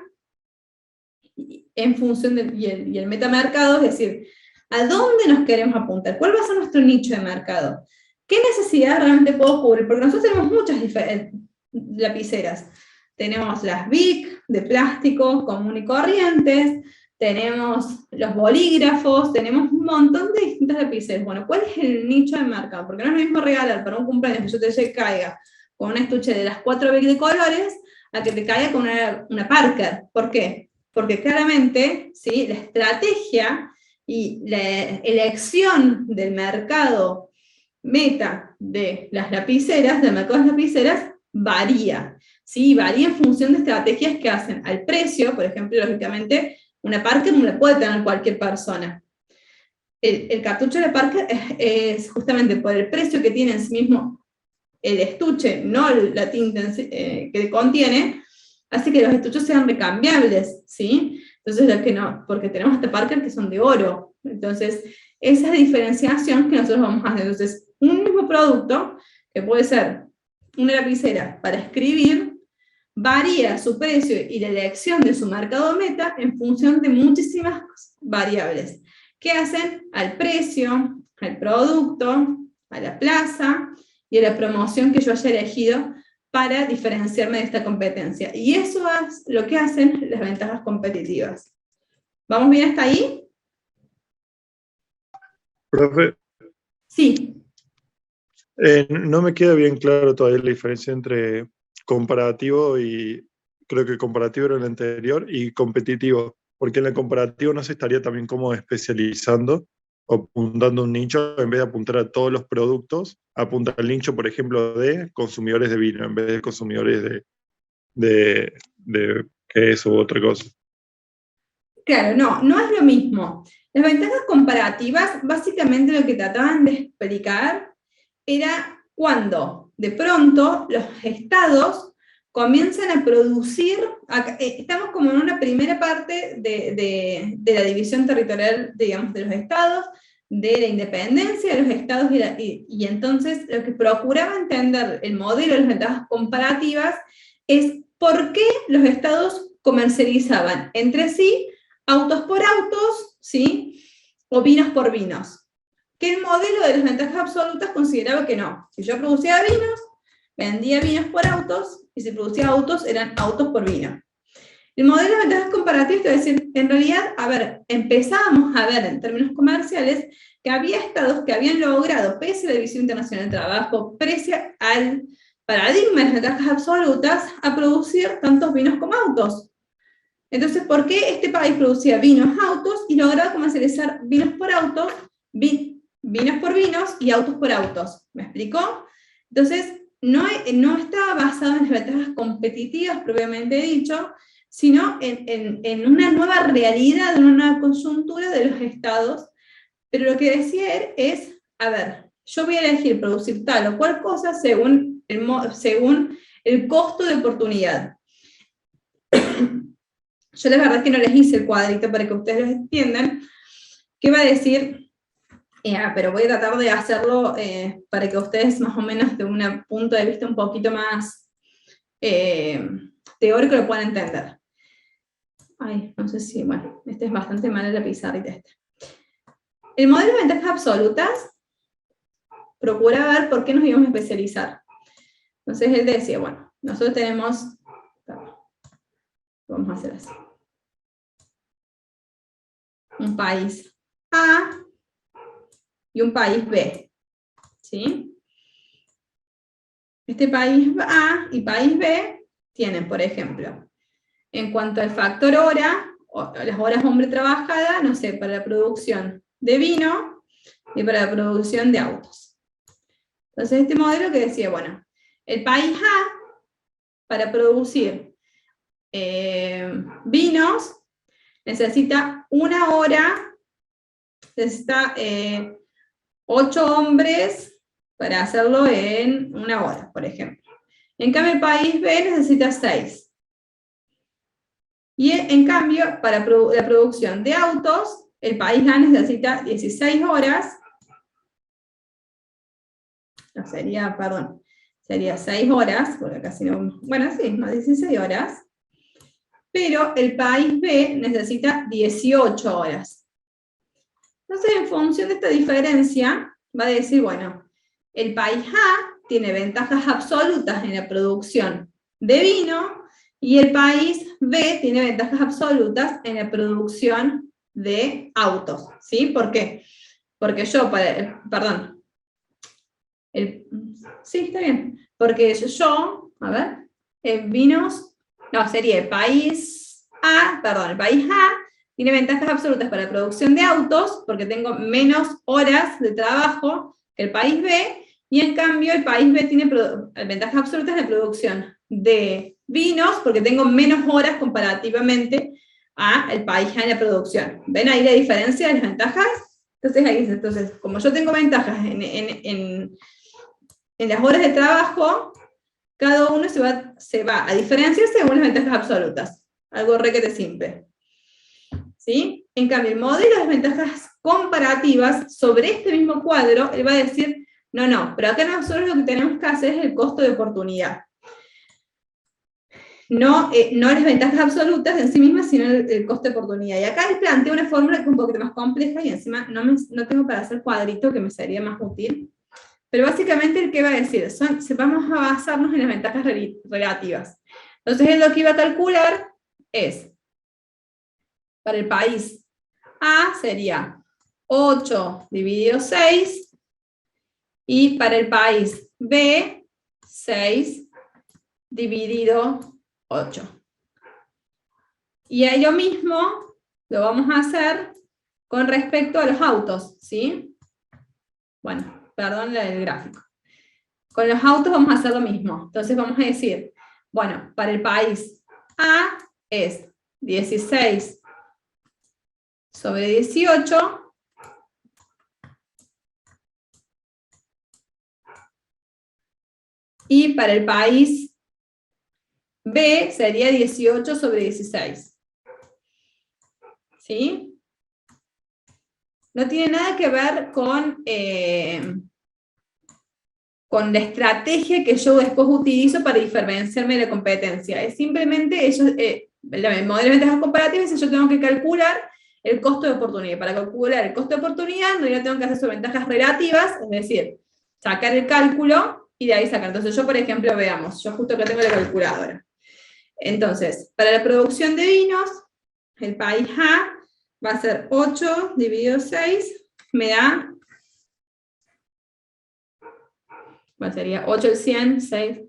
en función y el metamercado, es decir, ¿a dónde nos queremos apuntar? ¿Cuál va a ser nuestro nicho de mercado? ¿Qué necesidad realmente puedo cubrir? Porque nosotros tenemos muchas lapiceras. Tenemos las BIC de plástico común y corrientes, tenemos los bolígrafos, tenemos un montón de distintas lapiceras. Bueno, ¿cuál es el nicho de mercado? Porque no es lo mismo regalar para un cumpleaños que yo te caiga con un estuche de las 4 BIC de colores a que te caiga con una Parker. ¿Por qué? porque claramente, ¿sí?, la estrategia y la elección del mercado meta de las lapiceras, del mercado de las lapiceras, varía. ¿Sí? Varía en función de estrategias que hacen al precio. Por ejemplo, lógicamente, una Parker no la puede tener cualquier persona. El cartucho de Parker es justamente por el precio que tiene en sí mismo el estuche, no la tinta que contiene, hace que los estuches sean recambiables, ¿sí? Entonces, lo que no, porque tenemos hasta Parker que son de oro. Entonces, esa diferenciación que nosotros vamos a hacer. Entonces, un mismo producto, que puede ser una lapicera para escribir, varía su precio y la elección de su mercado meta en función de muchísimas variables. ¿Qué hacen? Al precio, al producto, a la plaza y a la promoción que yo haya elegido para diferenciarme de esta competencia. Y eso es lo que hacen las ventajas competitivas. ¿Vamos bien hasta ahí? Profe, Sí. no me queda bien claro todavía la diferencia entre comparativo y, creo que comparativo era el anterior, y competitivo, porque en el comparativo no se estaría también como especializando o apuntando un nicho, en vez de apuntar a todos los productos, apunta al nicho, por ejemplo, de consumidores de vino, en vez de consumidores de queso u otra cosa. Claro, no es lo mismo. Las ventajas comparativas, básicamente lo que trataban de explicar era cuando de pronto los estados comienzan a producir, estamos como en una primera parte de la división territorial, digamos, de los estados, de la independencia de los estados, y entonces lo que procuraba entender el modelo de las ventajas comparativas es por qué los estados comercializaban entre sí autos por autos, ¿sí?, o vinos por vinos. Que el modelo de las ventajas absolutas consideraba que no. Si yo producía vinos, vendía vinos por autos, y si producía autos, eran autos por vino. El modelo de ventajas comparativas te va a decir, en realidad, a ver, empezábamos a ver en términos comerciales que había estados que habían logrado, pese a la División Internacional del Trabajo, pese al paradigma de las ventajas absolutas, a producir tantos vinos como autos. Entonces, ¿por qué este país producía vinos, autos, y lograba comercializar vinos por autos, vinos por vinos y autos por autos? ¿Me explicó? Entonces, no estaba basado en las ventajas competitivas, propiamente dicho, sino en una nueva realidad, en una nueva coyuntura de los estados. Pero lo que decía él es, a ver, yo voy a elegir producir tal o cual cosa según el costo de oportunidad. Yo la verdad es que no les hice el cuadrito para que ustedes lo entiendan, que va a decir, pero voy a tratar de hacerlo para que ustedes más o menos de un punto de vista un poquito más teórico lo puedan entender. Ay, no sé si, bueno, este es bastante mal la pizarrita esta. El modelo de ventajas absolutas procura ver por qué nos íbamos a especializar. Entonces él decía, bueno, nosotros tenemos, vamos a hacer así, un país A y un país B, ¿sí? Este país A y país B tienen, por ejemplo, en cuanto al factor hora, o las horas hombre trabajada, no sé, para la producción de vino y para la producción de autos. Entonces este modelo que decía, bueno, el país A, para producir vinos, necesita 1 hora, necesita 8 hombres para hacerlo en 1 hora, por ejemplo. En cambio, el país B necesita 6. Y en cambio, para la producción de autos, el país A necesita 16 horas. No, sería 6 horas, porque casi no, bueno, sí, no, 16 horas. Pero el país B necesita 18 horas. Entonces, en función de esta diferencia, va a decir, bueno, el país A tiene ventajas absolutas en la producción de vino, y el país B tiene ventajas absolutas en la producción de autos, ¿sí? ¿Por qué? Porque yo, perdón, sí, está bien, porque yo, a ver, vinos, no, sería el país el país A tiene ventajas absolutas para la producción de autos, porque tengo menos horas de trabajo que el país B, y en cambio el país B tiene ventajas absolutas de producción de vinos, porque tengo menos horas comparativamente al país A en la producción. ¿Ven ahí la diferencia de las ventajas? Entonces, como yo tengo ventajas en las horas de trabajo, cada uno se va a diferenciar según las ventajas absolutas. Algo requete simple. ¿Sí? En cambio, el modelo de ventajas comparativas sobre este mismo cuadro, él va a decir, no, pero acá nosotros lo que tenemos que hacer es el costo de oportunidad. No las ventajas absolutas en sí mismas, sino el costo de oportunidad. Y acá él plantea una fórmula que es un poquito más compleja, y encima no tengo para hacer cuadrito, que me sería más útil. Pero básicamente el que va a decir, vamos a basarnos en las ventajas relativas. Entonces él lo que iba a calcular es, para el país A sería 8 dividido 6, y para el país B, 6 dividido 8. Y a ello mismo lo vamos a hacer con respecto a los autos, ¿sí? Bueno, perdón el gráfico. Con los autos vamos a hacer lo mismo. Entonces vamos a decir, bueno, para el país A es 16 sobre 18, y para el país B sería 18 sobre 16. ¿Sí? No tiene nada que ver con la estrategia que yo después utilizo para diferenciarme de la competencia. Es simplemente el modelo de ventajas comparativas, y yo tengo que calcular el costo de oportunidad. Para calcular el costo de oportunidad, no, yo tengo que hacer sus ventajas relativas, es decir, sacar el cálculo y de ahí sacar. Entonces yo, por ejemplo, veamos, yo justo acá tengo la calculadora. Entonces, para la producción de vinos, el país A va a ser 8 dividido 6, me da, bueno, sería 8 el 100, 6.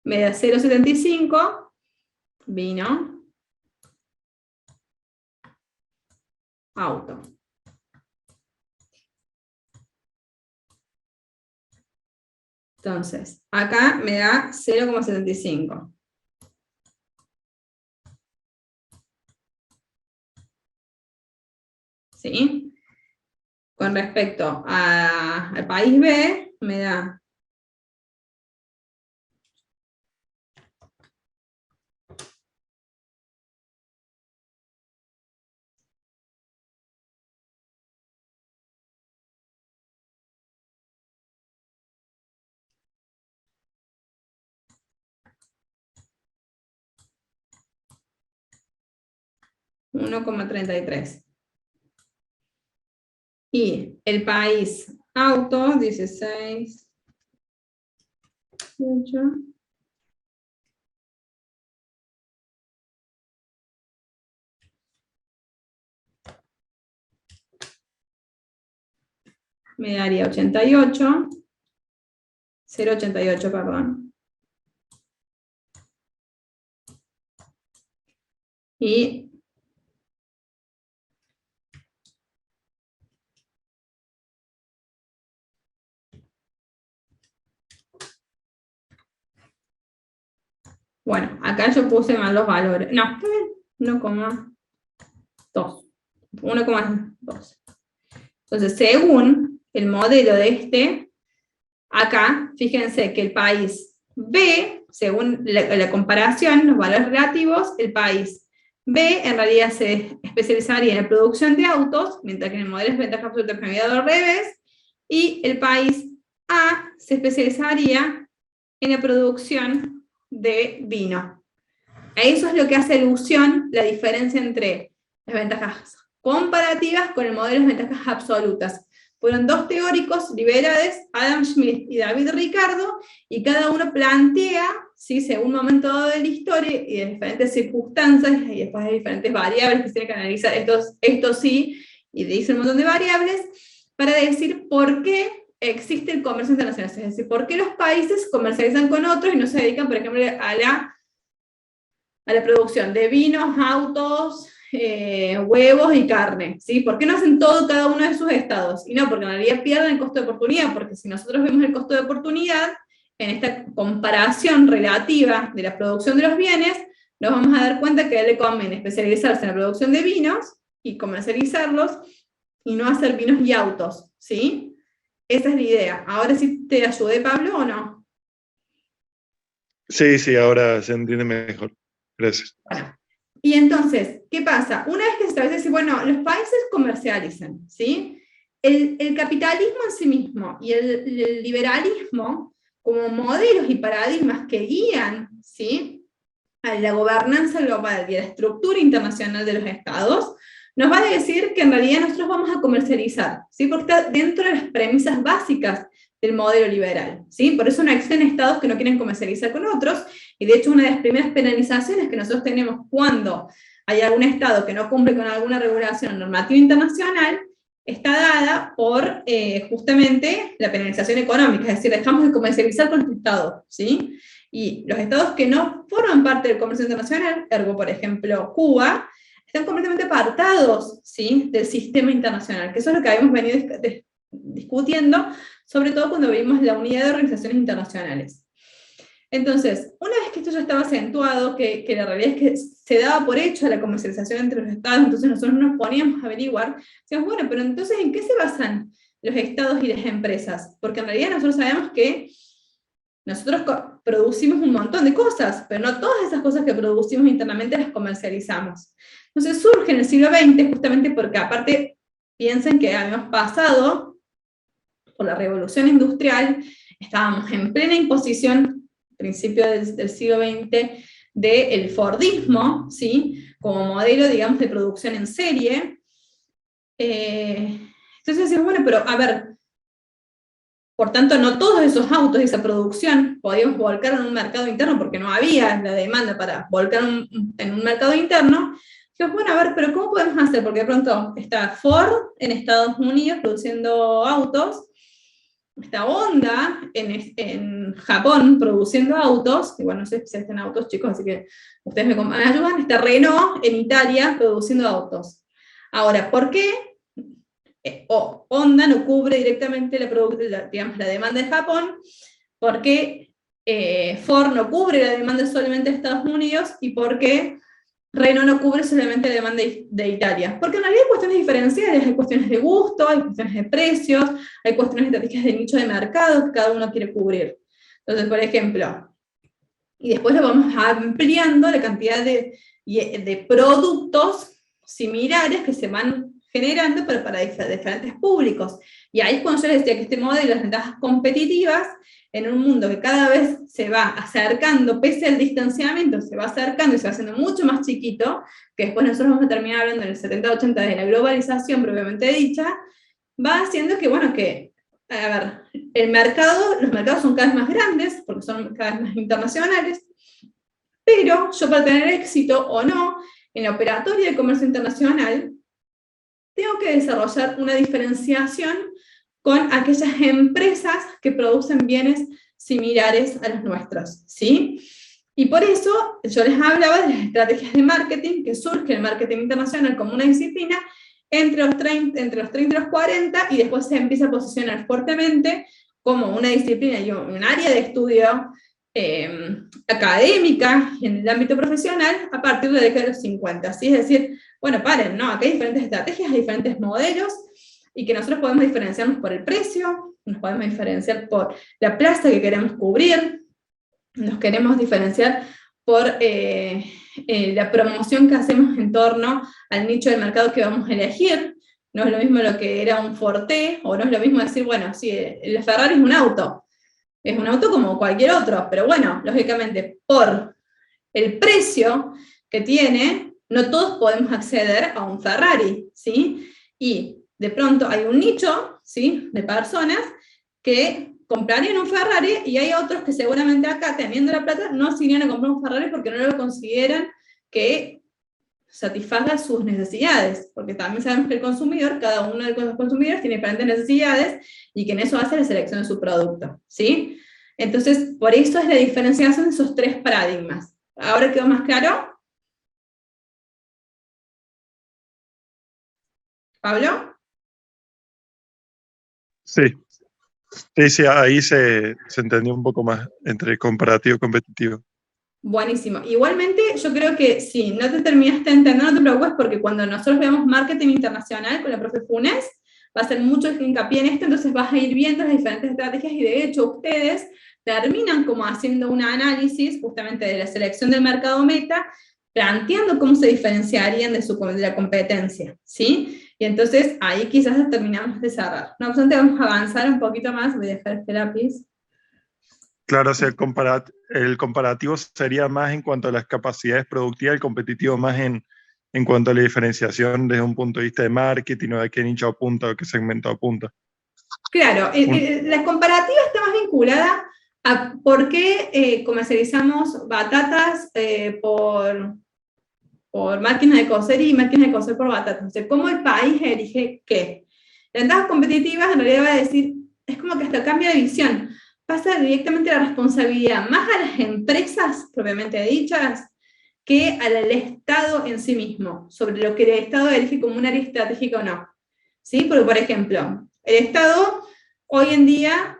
Me da 0,75, vino, auto. Entonces, acá me da 0,75. ¿Sí? Con respecto al país B, me da 1,33. Y el país auto, 16, 8. Me daría 88, 0,88, perdón. Y bueno, acá yo puse mal los valores. No, 1,2. 1,2. Entonces, según el modelo de acá, fíjense que el país B, según la comparación, los valores relativos, el país B en realidad se especializaría en la producción de autos, mientras que en el modelo de ventaja absoluta me había dado al revés, y el país A se especializaría en la producción de vino. Eso es lo que hace alusión, la diferencia entre las ventajas comparativas con el modelo de ventajas absolutas. Fueron dos teóricos liberales, Adam Smith y David Ricardo, y cada uno plantea, ¿sí?, según un momento dado de la historia y de diferentes circunstancias, y después de diferentes variables que se tienen que analizar, estos sí, y dice un montón de variables, para decir por qué existe el comercio internacional, es decir, ¿por qué los países comercializan con otros y no se dedican, por ejemplo, a la producción de vinos, autos, huevos y carne? ¿Sí? ¿Por qué no hacen todo cada uno de sus estados? Y no, porque en realidad pierden el costo de oportunidad, porque si nosotros vemos el costo de oportunidad, en esta comparación relativa de la producción de los bienes, nos vamos a dar cuenta que a él le conviene especializarse en la producción de vinos y comercializarlos, y no hacer vinos y autos, ¿sí? Esa es la idea. ¿Ahora sí te ayudé, Pablo, o no? Sí, ahora se entiende mejor. Gracias. Bueno, y entonces, ¿qué pasa? Una vez que se establece, bueno, los países comercializan, ¿sí? El capitalismo en sí mismo y el liberalismo como modelos y paradigmas que guían, ¿sí?, a la gobernanza global y a la estructura internacional de los estados, nos va a decir que en realidad nosotros vamos a comercializar, ¿sí?, porque está dentro de las premisas básicas del modelo liberal, ¿sí? Por eso no existen estados que no quieren comercializar con otros, y de hecho una de las primeras penalizaciones que nosotros tenemos cuando hay algún estado que no cumple con alguna regulación o normativa internacional, está dada por justamente la penalización económica, es decir, dejamos de comercializar con este estado, ¿sí? Y los estados que no forman parte del comercio internacional, ergo, por ejemplo, Cuba, están completamente apartados, ¿sí?, del sistema internacional, que eso es lo que habíamos venido discutiendo, sobre todo cuando vimos la unidad de organizaciones internacionales. Entonces, una vez que esto ya estaba acentuado, que la realidad es que se daba por hecho la comercialización entre los estados, entonces nosotros nos poníamos a averiguar, decíamos, bueno, pero entonces, ¿en qué se basan los estados y las empresas? Porque en realidad nosotros sabemos que nosotros producimos un montón de cosas, pero no todas esas cosas que producimos internamente las comercializamos. Entonces surge en el siglo XX, justamente porque aparte, piensen que habíamos pasado por la revolución industrial, estábamos en plena imposición, principio del siglo XX, del Fordismo, ¿sí?, como modelo, digamos, de producción en serie. Entonces decimos, bueno, pero a ver, por tanto, no todos esos autos y esa producción podíamos volcar en un mercado interno, porque no había la demanda para volcar en un mercado interno. Dijimos, bueno, a ver, pero ¿cómo podemos hacer? Porque de pronto está Ford en Estados Unidos produciendo autos, está Honda en Japón produciendo autos, y bueno, no sé si están autos, chicos, así que ustedes me ayudan, está Renault en Italia produciendo autos. Ahora, ¿por qué Honda no cubre directamente digamos, la demanda de Japón? ¿Por qué Ford no cubre la demanda solamente de Estados Unidos? ¿Y por qué Renault no cubre solamente la demanda de Italia? Porque en realidad hay cuestiones diferenciales, hay cuestiones de gusto, hay cuestiones de precios, hay cuestiones estratégicas de nicho de mercado que cada uno quiere cubrir. Entonces, por ejemplo, y después lo vamos ampliando la cantidad de productos similares que se van generando para diferentes públicos. Y ahí es cuando yo les decía que este modelo de las ventajas competitivas, en un mundo que cada vez se va acercando, pese al distanciamiento, se va acercando y se va haciendo mucho más chiquito, que después nosotros vamos a terminar hablando en el 70-80 de la globalización propiamente dicha, va haciendo que, bueno, que, a ver, los mercados son cada vez más grandes, porque son cada vez más internacionales, pero yo para tener éxito o no en la operatoria del comercio internacional, tengo que desarrollar una diferenciación con aquellas empresas que producen bienes similares a los nuestros, ¿sí? Y por eso yo les hablaba de las estrategias de marketing, que surge el marketing internacional como una disciplina entre los 30 y los 40, y después se empieza a posicionar fuertemente como una disciplina y un área de estudio académica en el ámbito profesional a partir de la década de los 50, ¿sí? Es decir, bueno, paren, ¿no? Acá hay diferentes estrategias, hay diferentes modelos, y que nosotros podemos diferenciarnos por el precio, nos podemos diferenciar por la plaza que queremos cubrir, nos queremos diferenciar por la promoción que hacemos en torno al nicho del mercado que vamos a elegir. No es lo mismo lo que era un Forte, o no es lo mismo decir, bueno, sí, el Ferrari es un auto como cualquier otro, pero bueno, lógicamente, por el precio que tiene, no todos podemos acceder a un Ferrari, ¿sí? Y de pronto hay un nicho, ¿sí?, de personas que comprarían un Ferrari, y hay otros que seguramente acá, teniendo la plata, no se irían a comprar un Ferrari porque no lo consideran que satisfaga sus necesidades, porque también sabemos que el consumidor, cada uno de los consumidores tiene diferentes necesidades, y que en eso hace la selección de su producto, ¿sí? Entonces, por eso es la diferenciación de esos tres paradigmas. ¿Ahora quedó más claro? ¿Pablo? Sí, sí, ahí se entendió un poco más entre comparativo y competitivo. Buenísimo. Igualmente, yo creo que si no te terminaste de entender, no te preocupes, porque cuando nosotros vemos marketing internacional con la profe Funes, va a ser mucho hincapié en esto, entonces vas a ir viendo las diferentes estrategias, y de hecho ustedes terminan como haciendo un análisis justamente de la selección del mercado meta, planteando cómo se diferenciarían de la competencia, ¿sí? Y entonces ahí quizás terminamos de cerrar. No obstante, vamos a avanzar un poquito más. Voy a dejar este lápiz. Claro, o sea, el comparativo sería más en cuanto a las capacidades productivas, el competitivo más en cuanto a la diferenciación desde un punto de vista de marketing, o de qué nicho apunta o qué segmento apunta. Claro, la comparativa está más vinculada a por qué comercializamos batatas por máquinas de coser y máquinas de coser por batatas. O sea, cómo el país elige qué. Las ventajas competitivas en realidad va a decir, es como que hasta cambia de visión. Pasa directamente la responsabilidad más a las empresas propiamente dichas que al Estado en sí mismo, sobre lo que el Estado elige como un área estratégica o no. ¿Sí? Porque, por ejemplo, el Estado hoy en día,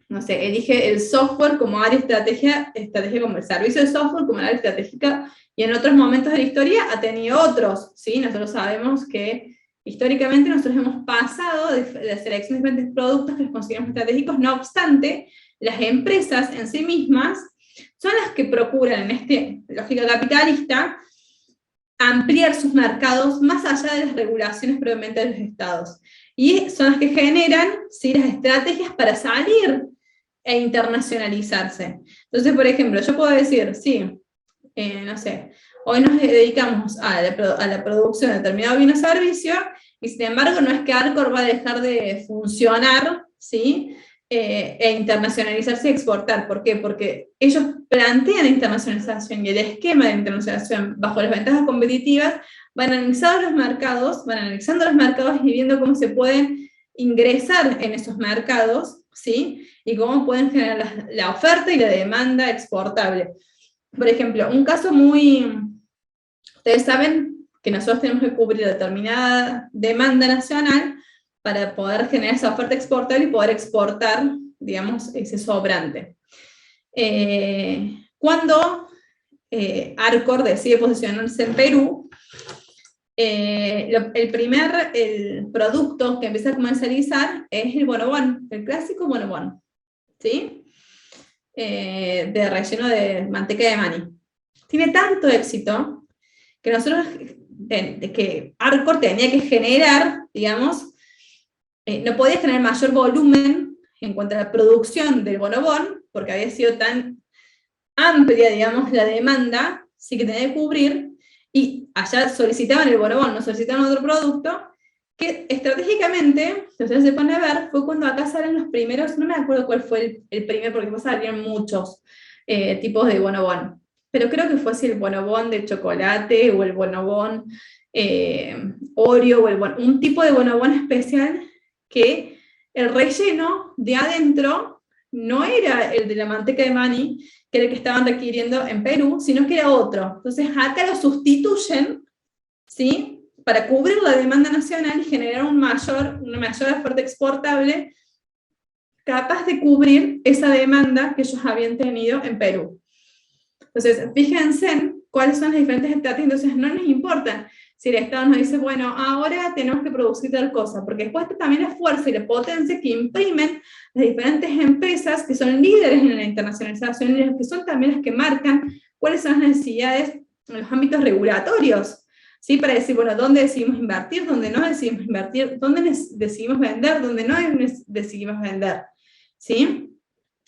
no sé, elige el software como área estratégica como el servicio de software como área estratégica, y en otros momentos de la historia ha tenido otros, ¿sí? Nosotros sabemos que históricamente nosotros hemos pasado de la selección de diferentes productos que los consideramos estratégicos, no obstante, las empresas en sí mismas son las que procuran, en esta lógica capitalista, ampliar sus mercados más allá de las regulaciones propiamente de los estados. Y son las que generan, ¿sí?, las estrategias para salir e internacionalizarse. Entonces, por ejemplo, yo puedo decir, sí, no sé, hoy nos dedicamos a la producción de determinado bien o servicio, y sin embargo no es que Arcor va a dejar de funcionar, ¿sí?, e internacionalizarse y exportar. ¿Por qué? Porque ellos plantean internacionalización, y el esquema de internacionalización bajo las ventajas competitivas van analizando los mercados y viendo cómo se pueden ingresar en esos mercados, ¿sí?, y cómo pueden generar la oferta y la demanda exportable. Por ejemplo, un caso ustedes saben que nosotros tenemos que cubrir determinada demanda nacional para poder generar esa oferta exportable y poder exportar, digamos, ese sobrante. Cuando Arcor decide posicionarse en Perú, el producto que empieza a comercializar es el bonobón, el clásico bonobón, ¿sí?, de relleno de manteca de maní. Tiene tanto éxito que que Arcor tenía que generar, digamos, no podía generar mayor volumen en cuanto a la producción del bonobón, porque había sido tan amplia, digamos, la demanda, sí, que tenía que cubrir, y allá solicitaban el bonobón, no solicitaban otro producto, que estratégicamente, si ustedes se ponen a ver, fue cuando acá salen los primeros, no me acuerdo cuál fue el primero, porque después salieron muchos tipos de bonobón, pero creo que fue así el bonobón de chocolate, o el bonobón Oreo, o un tipo de bonobón especial, que el relleno de adentro no era el de la manteca de maní, que era el que estaban requiriendo en Perú, sino que era otro. Entonces acá lo sustituyen, ¿sí?, para cubrir la demanda nacional y generar una mayor oferta exportable capaz de cubrir esa demanda que ellos habían tenido en Perú. Entonces, fíjense en cuáles son las diferentes estrategias. Entonces, no nos importa si el Estado nos dice, bueno, ahora tenemos que producir tal cosa, porque después está también la fuerza y la potencia que imprimen las diferentes empresas que son líderes en la internacionalización, y que son también las que marcan cuáles son las necesidades en los ámbitos regulatorios, ¿sí?, para decir, bueno, dónde decidimos invertir, dónde no decidimos invertir, dónde decidimos vender, dónde no decidimos vender, ¿sí?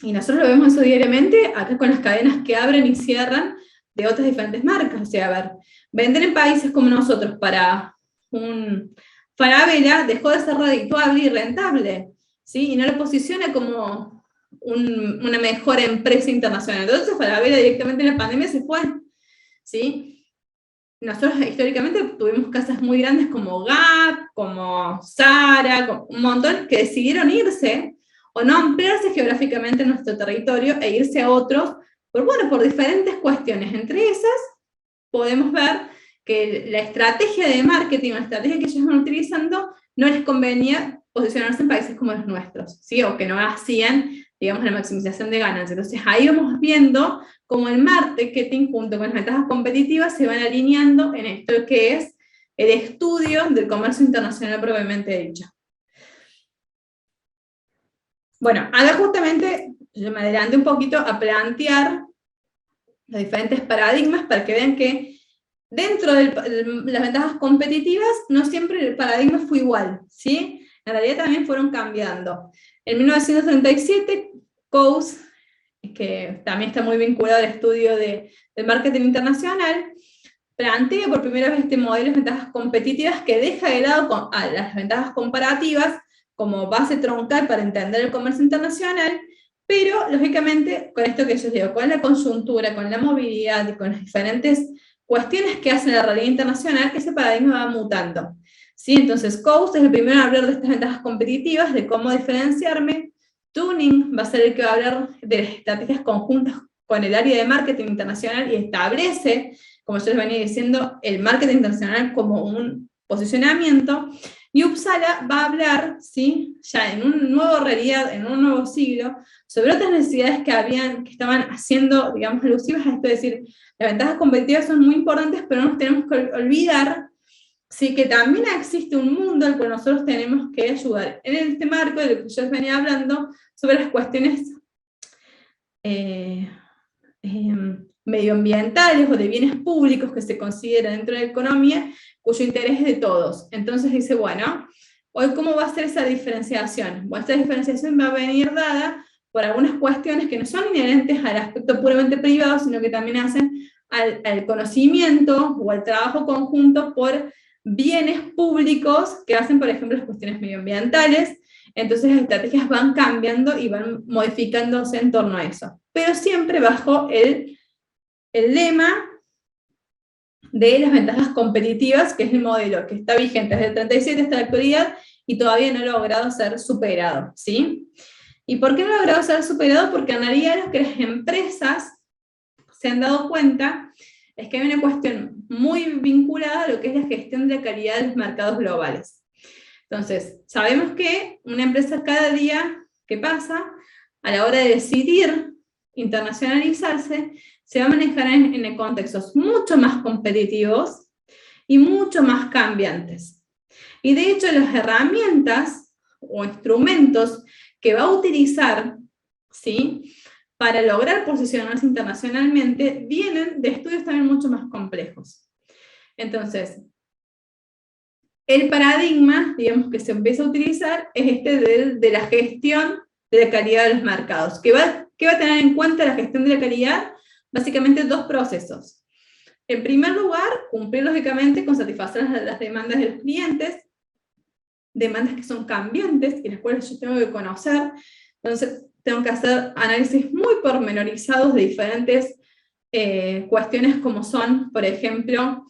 Y nosotros lo vemos eso diariamente, acá con las cadenas que abren y cierran de otras diferentes marcas. O sea, a ver, vender en países como nosotros para Falabella dejó de ser redituable y rentable, ¿sí?, y no lo posiciona como una mejor empresa internacional. Entonces Falabella directamente en la pandemia se fue, ¿sí? nosotros históricamente tuvimos casas muy grandes como Gap, como Zara, como un montón que decidieron irse o no ampliarse geográficamente en nuestro territorio e irse a otros, por diferentes cuestiones. Entre esas, podemos ver que la estrategia de marketing, la estrategia que ellos van utilizando, no les convenía posicionarse en países como los nuestros, ¿sí? O que no hacían, digamos, la maximización de ganancias. Entonces ahí vamos viendo cómo el marketing junto con las ventajas competitivas se van alineando en esto que es el estudio del comercio internacional propiamente dicho. Bueno, acá justamente yo me adelanté un poquito a plantear los diferentes paradigmas para que vean que dentro de las ventajas competitivas no siempre el paradigma fue igual, ¿sí? En realidad también fueron cambiando. En 1937, Coase, que también está muy vinculado al estudio del marketing internacional, plantea por primera vez este modelo de ventajas competitivas que deja de lado a las ventajas comparativas como base troncal para entender el comercio internacional, pero lógicamente con esto que yo digo, con la coyuntura, con la movilidad y con las diferentes cuestiones que hacen la realidad internacional, ese paradigma va mutando. ¿Sí? Entonces Coase es el primero a hablar de estas ventajas competitivas, de cómo diferenciarme. Tuning va a ser el que va a hablar de las estrategias conjuntas con el área de marketing internacional y establece, como yo les venía diciendo, el marketing internacional como un posicionamiento. Y Uppsala va a hablar, ¿sí? Ya en una nueva realidad, en un nuevo siglo, sobre otras necesidades que estaban haciendo, digamos, alusivas a esto, es decir, las ventajas competitivas son muy importantes, pero no nos tenemos que olvidar, sí, que también existe un mundo al cual nosotros tenemos que ayudar. En este marco de lo que yo les venía hablando, sobre las cuestiones medioambientales o de bienes públicos que se consideran dentro de la economía, cuyo interés es de todos. Entonces dice, bueno, hoy ¿cómo va a ser esa diferenciación? Bueno, esta diferenciación va a venir dada por algunas cuestiones que no son inherentes al aspecto puramente privado, sino que también hacen al conocimiento o al trabajo conjunto por bienes públicos que hacen, por ejemplo, las cuestiones medioambientales. Entonces las estrategias van cambiando y van modificándose en torno a eso. Pero siempre bajo el lema de las ventajas competitivas, que es el modelo que está vigente desde el 37 hasta la actualidad y todavía no ha logrado ser superado, ¿sí? ¿Y por qué no ha logrado ser superado? Porque en realidad lo que las empresas se han dado cuenta es que hay una cuestión muy vinculada a lo que es la gestión de la calidad de los mercados globales. Entonces, sabemos que una empresa cada día que pasa, a la hora de decidir internacionalizarse, se va a manejar en contextos mucho más competitivos y mucho más cambiantes. Y de hecho, las herramientas o instrumentos que va a utilizar, ¿sí?, para lograr posicionarse internacionalmente, vienen de estudios también mucho más complejos. Entonces, el paradigma, digamos, que se empieza a utilizar es este de la gestión de la calidad de los mercados. ¿Qué va a tener en cuenta la gestión de la calidad? Básicamente dos procesos. En primer lugar, cumplir lógicamente con satisfacer las demandas de los clientes, demandas que son cambiantes y las cuales yo tengo que conocer. Entonces, tengo que hacer análisis muy pormenorizados de diferentes cuestiones como son, por ejemplo,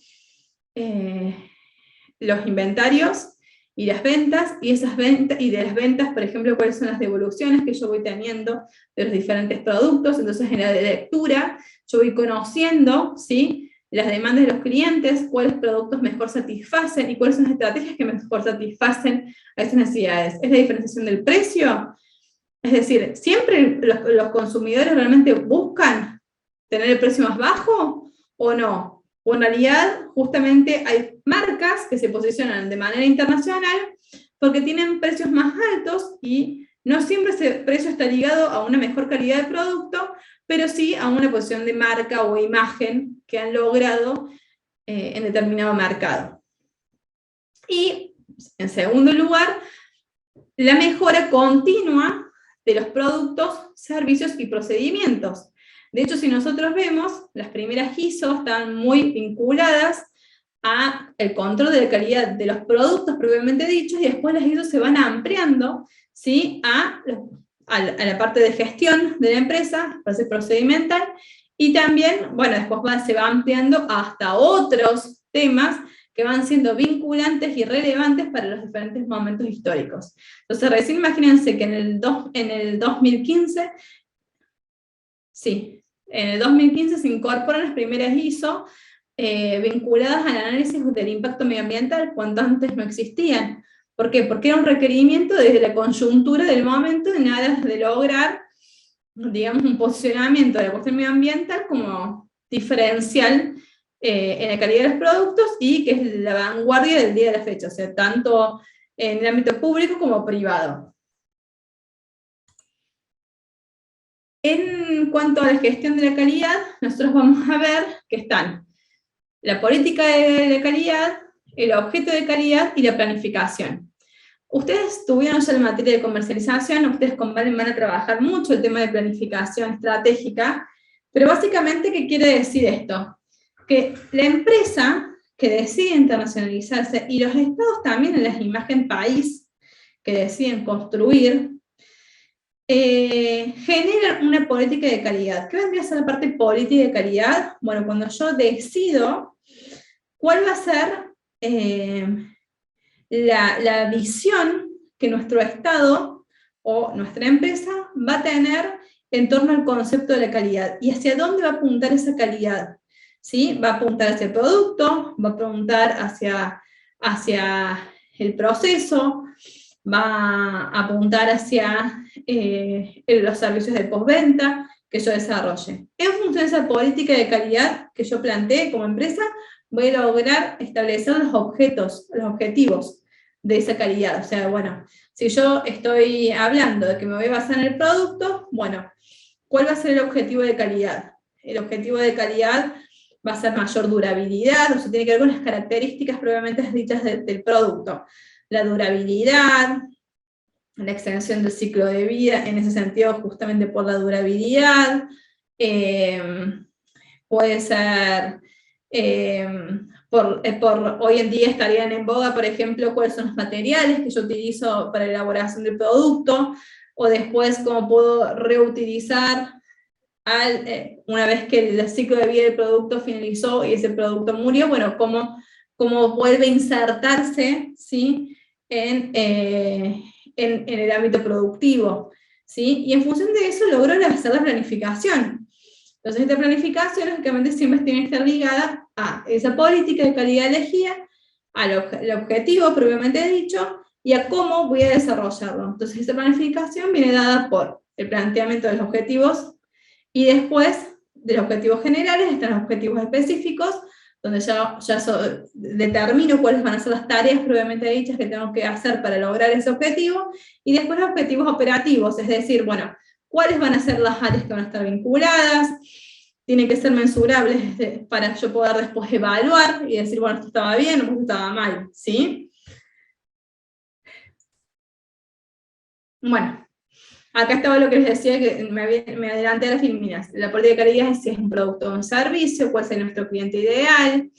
los inventarios y las ventas, y de las ventas, por ejemplo, cuáles son las devoluciones que yo voy teniendo de los diferentes productos. Entonces, en la lectura, yo voy conociendo, ¿sí?, las demandas de los clientes, cuáles productos mejor satisfacen y cuáles son las estrategias que mejor satisfacen a esas necesidades. ¿Es la diferenciación del precio? Es decir, ¿siempre los consumidores realmente buscan tener el precio más bajo o no? O en realidad, justamente hay marcas que se posicionan de manera internacional porque tienen precios más altos y no siempre ese precio está ligado a una mejor calidad de producto, pero sí a una posición de marca o imagen que han logrado en determinado mercado. Y, en segundo lugar, la mejora continua de los productos, servicios y procedimientos. De hecho, si nosotros vemos, las primeras ISO están muy vinculadas al control de la calidad de los productos propiamente dichos, y después las ISO se van ampliando, ¿sí?, a la parte de gestión de la empresa, parte procedimental, y también, bueno, después se va ampliando hasta otros temas que van siendo vinculantes y relevantes para los diferentes momentos históricos. Entonces, recién imagínense que en el 2015, sí, en el 2015 se incorporan las primeras ISO vinculadas al análisis del impacto medioambiental, cuando antes no existían. ¿Por qué? Porque era un requerimiento desde la coyuntura del momento en aras de lograr, digamos, un posicionamiento de la cuestión medioambiental como diferencial en la calidad de los productos y que es la vanguardia del día de la fecha, o sea, tanto en el ámbito público como privado. En cuanto a la gestión de la calidad, nosotros vamos a ver que están la política de calidad, el objeto de calidad y la planificación. Ustedes tuvieron ya la materia de comercialización, ustedes con Valen van a trabajar mucho el tema de planificación estratégica, pero básicamente, ¿qué quiere decir esto? Que la empresa que decide internacionalizarse, y los estados también en la imagen país que deciden construir, generan una política de calidad. ¿Qué vendría a ser la parte política de calidad? Bueno, cuando yo decido cuál va a ser la visión que nuestro Estado o nuestra empresa va a tener en torno al concepto de la calidad, y hacia dónde va a apuntar esa calidad. ¿Sí? Va a apuntar hacia el producto, va a apuntar hacia el proceso, va a apuntar hacia los servicios de postventa que yo desarrolle. En función de esa política de calidad que yo planteé como empresa, voy a lograr establecer los objetivos de esa calidad. O sea, bueno, si yo estoy hablando de que me voy a basar en el producto, bueno, ¿cuál va a ser el objetivo de calidad? El objetivo de calidad va a ser mayor durabilidad, o sea, tiene que ver con las características propiamente dichas del producto. La durabilidad, la extensión del ciclo de vida, en ese sentido, justamente por la durabilidad, puede ser, hoy en día estarían en boga, por ejemplo, cuáles son los materiales que yo utilizo para la elaboración del producto, o después cómo puedo reutilizar una vez que el ciclo de vida del producto finalizó y ese producto murió, bueno, cómo vuelve a insertarse, ¿sí? en el ámbito productivo, ¿sí? Y en función de eso logró hacer la planificación. Entonces esta planificación, lógicamente, siempre tiene que estar ligada a esa política de calidad elegida, al objetivo propiamente dicho, y a cómo voy a desarrollarlo. Entonces esta planificación viene dada por el planteamiento de los objetivos, y después de los objetivos generales están los objetivos específicos, donde ya determino cuáles van a ser las tareas propiamente dichas que tengo que hacer para lograr ese objetivo, y después los objetivos operativos, es decir, bueno, cuáles van a ser las áreas que van a estar vinculadas, tienen que ser mensurables para yo poder después evaluar y decir, bueno, esto estaba bien o esto estaba mal, ¿sí? Bueno. Acá estaba lo que les decía, que me adelanté a las filminas. La política de calidad es si es un producto o un servicio, cuál es nuestro cliente ideal,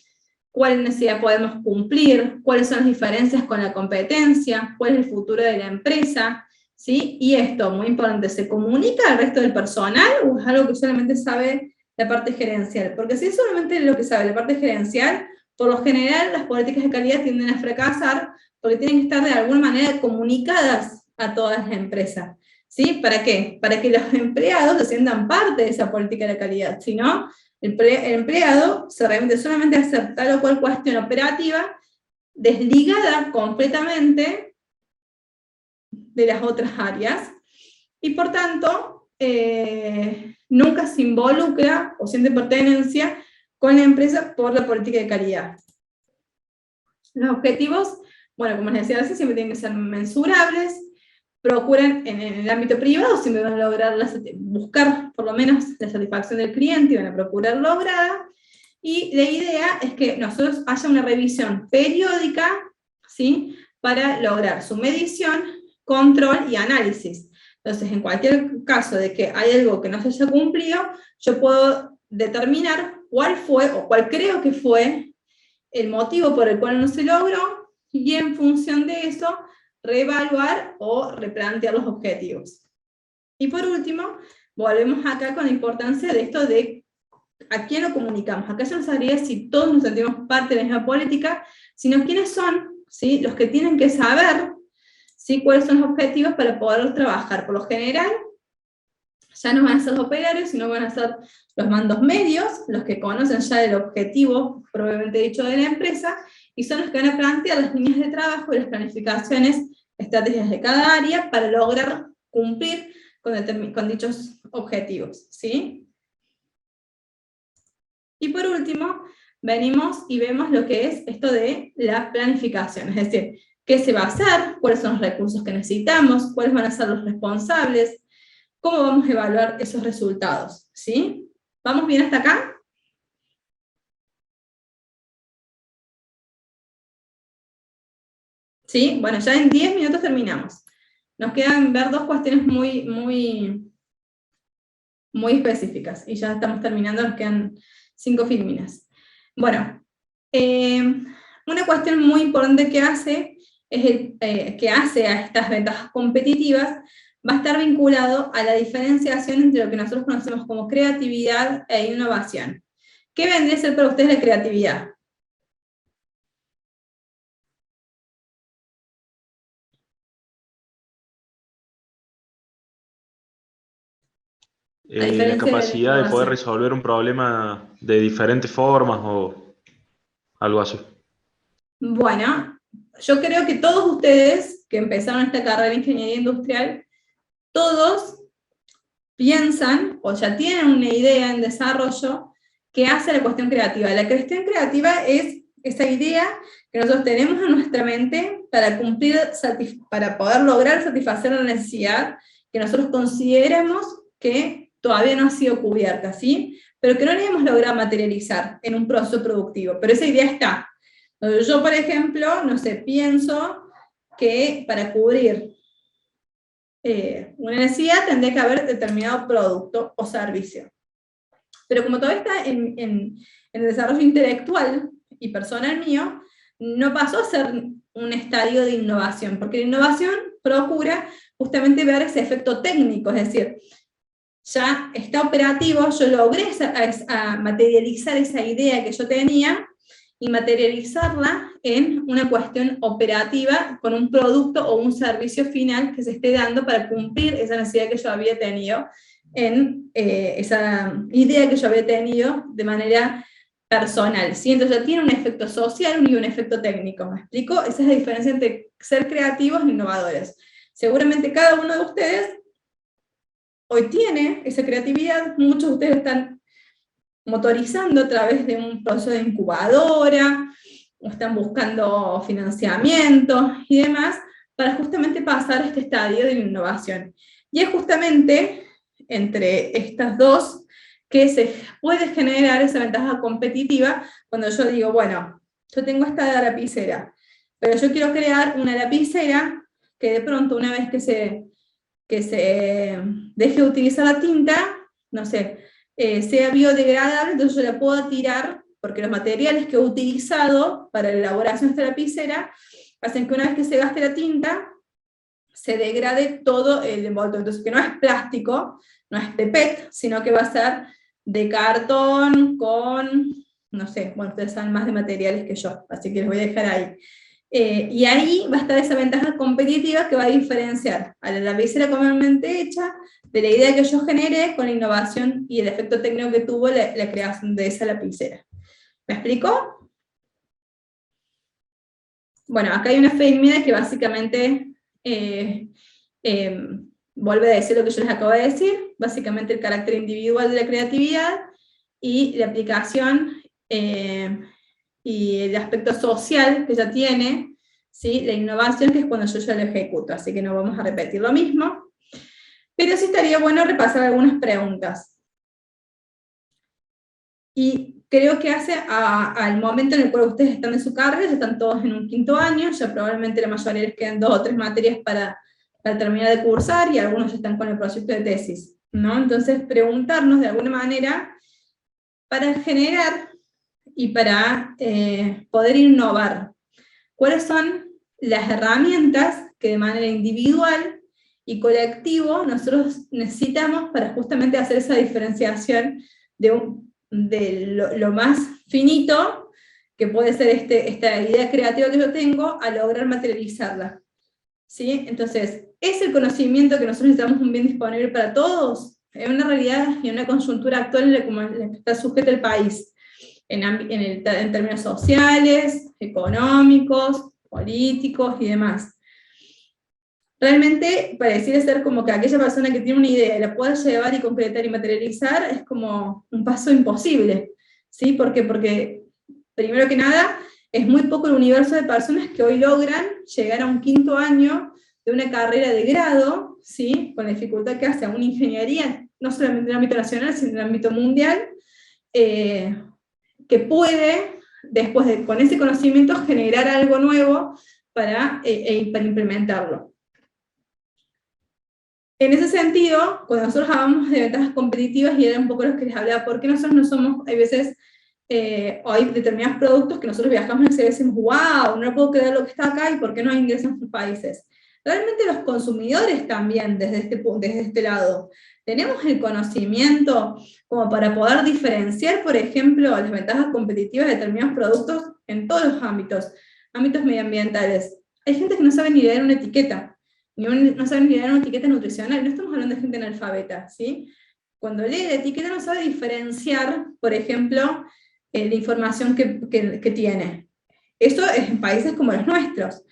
cuál necesidad podemos cumplir, cuáles son las diferencias con la competencia, cuál es el futuro de la empresa, ¿sí? Y esto, muy importante, ¿se comunica al resto del personal o es algo que solamente sabe la parte gerencial? Porque si es solamente lo que sabe la parte gerencial, por lo general las políticas de calidad tienden a fracasar porque tienen que estar de alguna manera comunicadas a todas las empresas. ¿Sí? ¿Para qué? Para que los empleados se sientan parte de esa política de calidad. Si no, el empleado se remite solamente a hacer tal o cual cuestión operativa, desligada completamente de las otras áreas, y por tanto, nunca se involucra o siente pertenencia con la empresa por la política de calidad. Los objetivos, bueno, como les decía, siempre tienen que ser mensurables. Procuran en el ámbito privado, siempre van a lograr buscar por lo menos la satisfacción del cliente y van a procurar lograrla, y la idea es que nosotros haya una revisión periódica, ¿sí? Para lograr su medición, control y análisis. Entonces, en cualquier caso de que hay algo que no se haya cumplido, yo puedo determinar cuál fue o cuál creo que fue el motivo por el cual no se logró, y en función de eso reevaluar o replantear los objetivos. Y por último, volvemos acá con la importancia de esto de ¿a quién lo comunicamos? Acá ya no sabría si todos nos sentimos parte de la misma política, sino quiénes son, ¿sí?, los que tienen que saber, ¿sí?, cuáles son los objetivos para poder trabajar. Por lo general, ya no van a ser los operarios, sino van a ser los mandos medios, los que conocen ya el objetivo, probablemente dicho, de la empresa, y son los que van a plantear las líneas de trabajo y las planificaciones, estrategias de cada área para lograr cumplir con dichos objetivos, ¿sí? Y por último, venimos y vemos lo que es esto de la planificación, es decir, qué se va a hacer, cuáles son los recursos que necesitamos, cuáles van a ser los responsables, cómo vamos a evaluar esos resultados, ¿sí? ¿Vamos bien hasta acá? ¿Sí? Bueno, ya en 10 minutos terminamos. Nos quedan ver dos cuestiones muy específicas, y ya estamos terminando, nos quedan 5 filminas. Bueno, una cuestión muy importante que hace, que hace a estas ventajas competitivas, va a estar vinculado a la diferenciación entre lo que nosotros conocemos como creatividad e innovación. ¿Qué vendría a ser para ustedes la creatividad? La capacidad de poder resolver un problema de diferentes formas o algo así. Bueno, yo creo que todos ustedes que empezaron esta carrera de ingeniería industrial, todos piensan o ya tienen una idea en desarrollo que hace la cuestión creativa. La cuestión creativa es esa idea que nosotros tenemos en nuestra mente para para poder lograr satisfacer la necesidad que nosotros consideramos que todavía no ha sido cubierta, ¿sí? Pero que no la hemos logrado materializar en un proceso productivo, pero esa idea está. Yo, por ejemplo, no sé, pienso que para cubrir una necesidad tendría que haber determinado producto o servicio. Pero como todavía está en el desarrollo intelectual y personal mío, no pasó a ser un estadio de innovación, porque la innovación procura justamente ver ese efecto técnico, es decir, ya está operativo, yo logré materializar esa idea que yo tenía, y materializarla en una cuestión operativa con un producto o un servicio final que se esté dando para cumplir esa necesidad que yo había tenido, esa idea que yo había tenido de manera personal, ¿sí? Entonces ya tiene un efecto social y un efecto técnico, ¿me explico? Esa es la diferencia entre ser creativos e innovadores. Seguramente cada uno de ustedes hoy tiene esa creatividad, muchos de ustedes están motorizando a través de un proceso de incubadora, o están buscando financiamiento y demás, para justamente pasar a este estadio de innovación. Y es justamente entre estas dos que se puede generar esa ventaja competitiva cuando yo digo, bueno, yo tengo esta lapicera, pero yo quiero crear una lapicera que de pronto una vez que se deje de utilizar la tinta, no sé, sea biodegradable, entonces yo la puedo tirar, porque los materiales que he utilizado para la elaboración de esta lapicera hacen que una vez que se gaste la tinta, se degrade todo el envoltorio. Entonces, que no es plástico, no es de PET, sino que va a ser de cartón con, no sé, bueno, ustedes saben más de materiales que yo, así que les voy a dejar ahí. Y ahí va a estar esa ventaja competitiva que va a diferenciar a la lapicera comúnmente hecha de la idea que yo generé con la innovación y el efecto técnico que tuvo la creación de esa lapicera. ¿Me explico? Bueno, acá hay una FEIMIDA que básicamente vuelve a decir lo que yo les acabo de decir, básicamente el carácter individual de la creatividad y la aplicación y el aspecto social que ya tiene, ¿sí? La innovación, que es cuando yo ya lo ejecuto, así que no vamos a repetir lo mismo. Pero sí estaría bueno repasar algunas preguntas. Y creo que hace al momento en el cual ustedes están en su carrera, ya están todos en un 5º año, ya probablemente la mayoría les quedan 2 o 3 materias para terminar de cursar, y algunos ya están con el proyecto de tesis, ¿no? Entonces preguntarnos de alguna manera, para generar y para poder innovar, ¿cuáles son las herramientas que de manera individual y colectivo nosotros necesitamos para justamente hacer esa diferenciación de lo más finito, que puede ser esta idea creativa que yo tengo, a lograr materializarla. ¿Sí? Entonces, ¿es el conocimiento que nosotros necesitamos un bien disponible para todos? En una realidad y en una conjuntura actual en la que está sujeto el país, en términos sociales, económicos, políticos y demás. Realmente pareciera ser como que aquella persona que tiene una idea y la pueda llevar y concretar y materializar es como un paso imposible. ¿Sí? ¿Por qué? Porque, primero que nada, es muy poco el universo de personas que hoy logran llegar a un 5º año de una carrera de grado, ¿sí? Con la dificultad que hace a una ingeniería, no solamente en el ámbito nacional, sino en el ámbito mundial, que puede, con ese conocimiento, generar algo nuevo para implementarlo. En ese sentido, cuando nosotros hablamos de ventajas competitivas, y era un poco lo que les hablaba, ¿por qué nosotros no somos, hay veces, o hay determinados productos que nosotros viajamos y decimos, wow, no puedo creer lo que está acá, y por qué no hay ingresos en nuestros países? Realmente los consumidores también, desde este lado, tenemos el conocimiento como para poder diferenciar, por ejemplo, las ventajas competitivas de determinados productos en todos los ámbitos medioambientales. Hay gente que no sabe ni leer una etiqueta, no sabe ni leer una etiqueta nutricional, no estamos hablando de gente analfabeta, ¿sí? Cuando lee la etiqueta no sabe diferenciar, por ejemplo, la información que tiene. Eso es en países como los nuestros,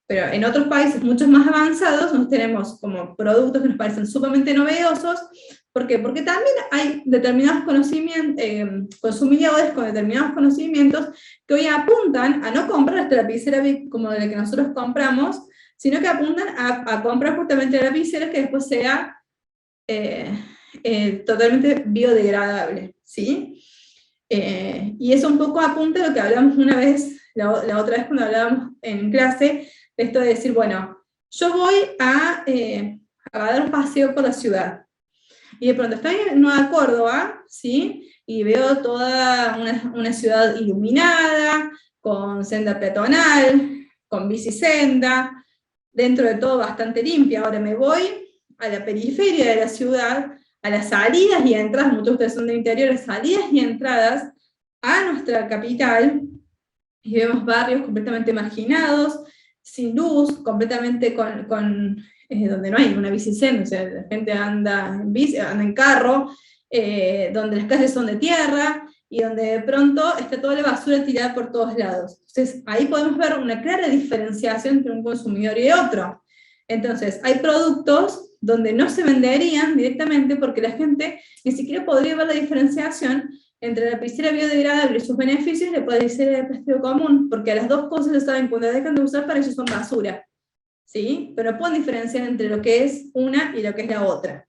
pero en otros países mucho más avanzados nos tenemos como productos que nos parecen sumamente novedosos. ¿Por qué? Porque también hay determinados conocimientos, consumidores con determinados conocimientos que hoy apuntan a no comprar esta lapicera como la que nosotros compramos, sino que apuntan a comprar justamente la lapicera que después sea totalmente biodegradable, ¿sí? Y eso un poco apunta a lo que hablamos una vez, la otra vez cuando hablábamos en clase, esto de decir, bueno, yo voy a dar un paseo por la ciudad, y de pronto estoy en Nueva Córdoba, ¿sí? Y veo toda una ciudad iluminada, con senda peatonal, con bicisenda, dentro de todo bastante limpia. Ahora me voy a la periferia de la ciudad, a las salidas y entradas, muchos de ustedes son del interior, las salidas y entradas a nuestra capital, y vemos barrios completamente marginados, sin luz, completamente donde no hay una bicisenda, o sea, la gente anda en bici, anda en carro, donde las calles son de tierra, y donde de pronto está toda la basura tirada por todos lados. Entonces, ahí podemos ver una clara diferenciación entre un consumidor y otro. Entonces, hay productos donde no se venderían directamente porque la gente ni siquiera podría ver la diferenciación entre la lapicera biodegradable y sus beneficios y la lapicera de plástico común, porque a las dos cosas se saben cuando dejan de usar, para ellos son basura. ¿Sí? Pero no pueden diferenciar entre lo que es una y lo que es la otra.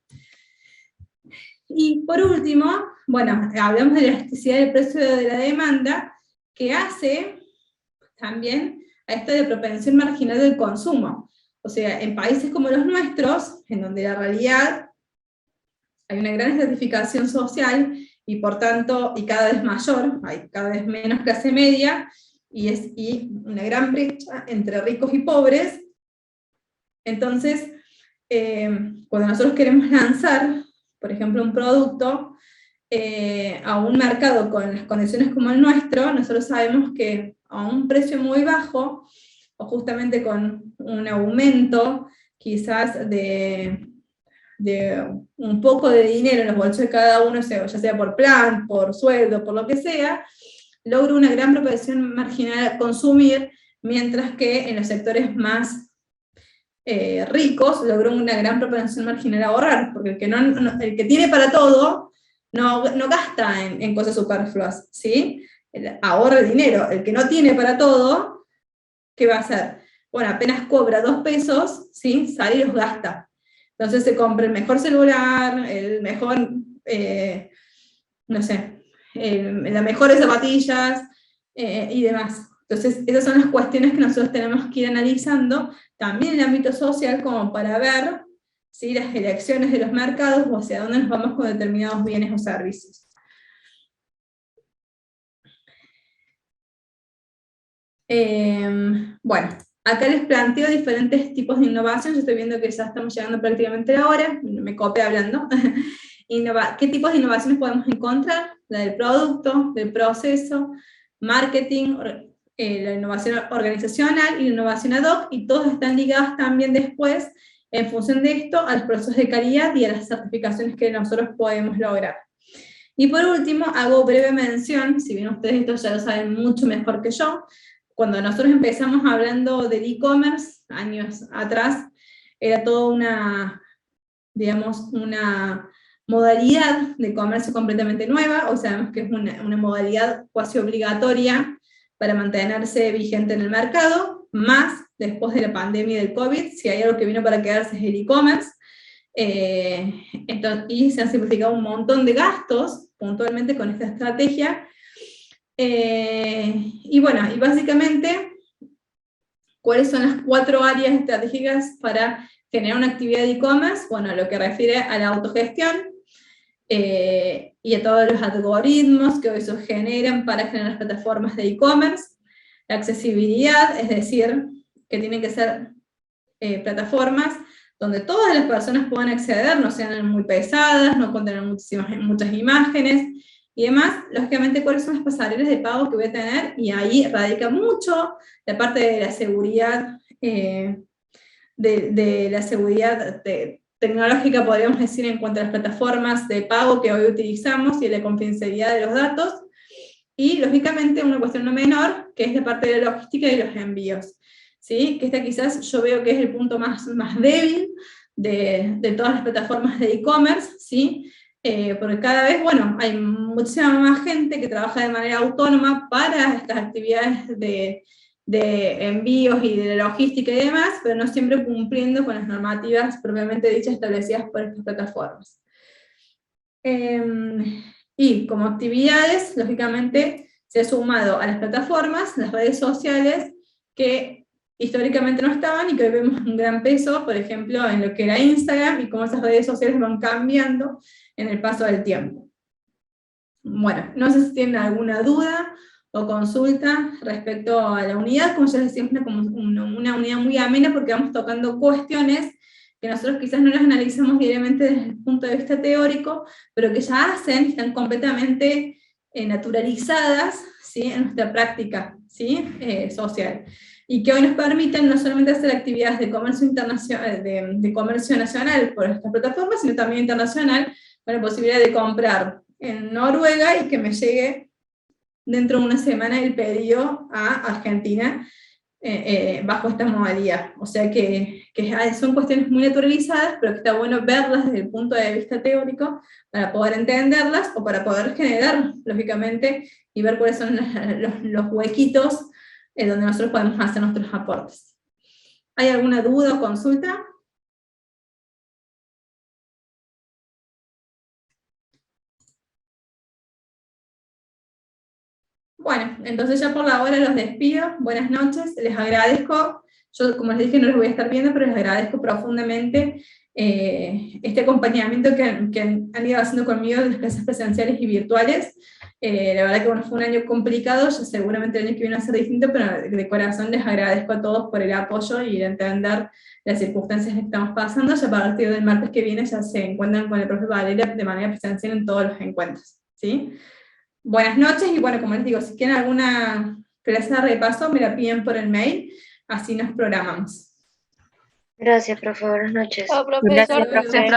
Y por último, bueno, hablamos de la elasticidad del precio de la demanda, que hace también a esto de propensión marginal del consumo. O sea, en países como los nuestros, en donde la realidad hay una gran estratificación social, y por tanto, y cada vez mayor, hay cada vez menos clase media, y una gran brecha entre ricos y pobres. Entonces, cuando nosotros queremos lanzar, por ejemplo, un producto a un mercado con las condiciones como el nuestro, nosotros sabemos que a un precio muy bajo, o justamente con un aumento quizás de un poco de dinero en los bolsillos de cada uno, ya sea por plan, por sueldo, por lo que sea, logra una gran propensión marginal a consumir, mientras que en los sectores más ricos logró una gran propensión marginal a ahorrar, porque el que tiene para todo no gasta en cosas superfluas, ¿sí? Ahorra el dinero. El que no tiene para todo, ¿qué va a hacer? Bueno, apenas cobra 2 pesos, ¿sí? Sale y los gasta. Entonces se compra el mejor celular, el mejor, no sé, las mejores zapatillas y demás. Entonces, esas son las cuestiones que nosotros tenemos que ir analizando, también en el ámbito social, como para ver, ¿sí?, las elecciones de los mercados o hacia dónde nos vamos con determinados bienes o servicios. Bueno, acá les planteo diferentes tipos de innovación. Yo estoy viendo que ya estamos llegando prácticamente a la hora, me copé hablando. ¿Qué tipos de innovaciones podemos encontrar? La del producto, del proceso, marketing, la innovación organizacional y la innovación ad hoc, y todos están ligados también después, en función de esto, a los procesos de calidad y a las certificaciones que nosotros podemos lograr. Y por último, hago breve mención, si bien ustedes esto ya lo saben mucho mejor que yo, cuando nosotros empezamos hablando del e-commerce, años atrás, era toda una, digamos, una modalidad de comercio completamente nueva, o sea, que es una modalidad cuasi obligatoria para mantenerse vigente en el mercado, más después de la pandemia del COVID, si hay algo que vino para quedarse es el e-commerce, y se han simplificado un montón de gastos, puntualmente con esta estrategia, y bueno, y básicamente, ¿cuáles son las 4 áreas estratégicas para generar una actividad de e-commerce? Bueno, lo que refiere a la autogestión, y a todos los algoritmos que hoy se generan para generar plataformas de e-commerce, la accesibilidad, es decir, que tienen que ser plataformas donde todas las personas puedan acceder, no sean muy pesadas, no contengan muchas imágenes, y demás. Lógicamente, cuáles son las pasarelas de pago que voy a tener, y ahí radica mucho la parte de la seguridad, de la seguridad tecnológica, podríamos decir, en cuanto a las plataformas de pago que hoy utilizamos y la confidencialidad de los datos, y lógicamente una cuestión no menor, que es la parte de la logística y los envíos, ¿sí? Que esta quizás yo veo que es el punto más débil de todas las plataformas de e-commerce, ¿sí? Porque cada vez, bueno, hay muchísima más gente que trabaja de manera autónoma para estas actividades de envíos y de logística y demás, pero no siempre cumpliendo con las normativas propiamente dichas establecidas por estas plataformas. Y como actividades, lógicamente, se ha sumado a las plataformas, las redes sociales, que históricamente no estaban y que hoy vemos un gran peso, por ejemplo, en lo que era Instagram, y cómo esas redes sociales van cambiando en el paso del tiempo. Bueno, no sé si tienen alguna duda o consulta respecto a la unidad. Como ya les decía, es una unidad muy amena, porque vamos tocando cuestiones que nosotros quizás no las analizamos diariamente desde el punto de vista teórico, pero que ya están completamente naturalizadas, ¿sí? En nuestra práctica, ¿sí? Social. Y que hoy nos permiten no solamente hacer actividades de comercio internacional, de comercio nacional por estas plataformas, sino también internacional, con la posibilidad de comprar en Noruega y que me llegue dentro de una semana el pedido a Argentina bajo esta modalidad. O sea que son cuestiones muy naturalizadas, pero que está bueno verlas desde el punto de vista teórico para poder entenderlas o para poder generar, lógicamente, y ver cuáles son los huequitos donde nosotros podemos hacer nuestros aportes. ¿Hay alguna duda o consulta? Bueno, entonces ya por la hora los despido. Buenas noches, les agradezco. Yo, como les dije, no los voy a estar viendo, pero les agradezco profundamente este acompañamiento que han ido haciendo conmigo en las clases presenciales y virtuales. La verdad que bueno, fue un año complicado, ya seguramente el año que viene va a ser distinto, pero de corazón les agradezco a todos por el apoyo y el entender las circunstancias que estamos pasando. Ya a partir del martes que viene ya se encuentran con el profe Valeria de manera presencial en todos los encuentros, ¿sí? Buenas noches, y bueno, como les digo, si quieren alguna clase de repaso, me la piden por el mail, así nos programamos. Gracias, profe. Buenas noches. Chao, profesor. Gracias, profe.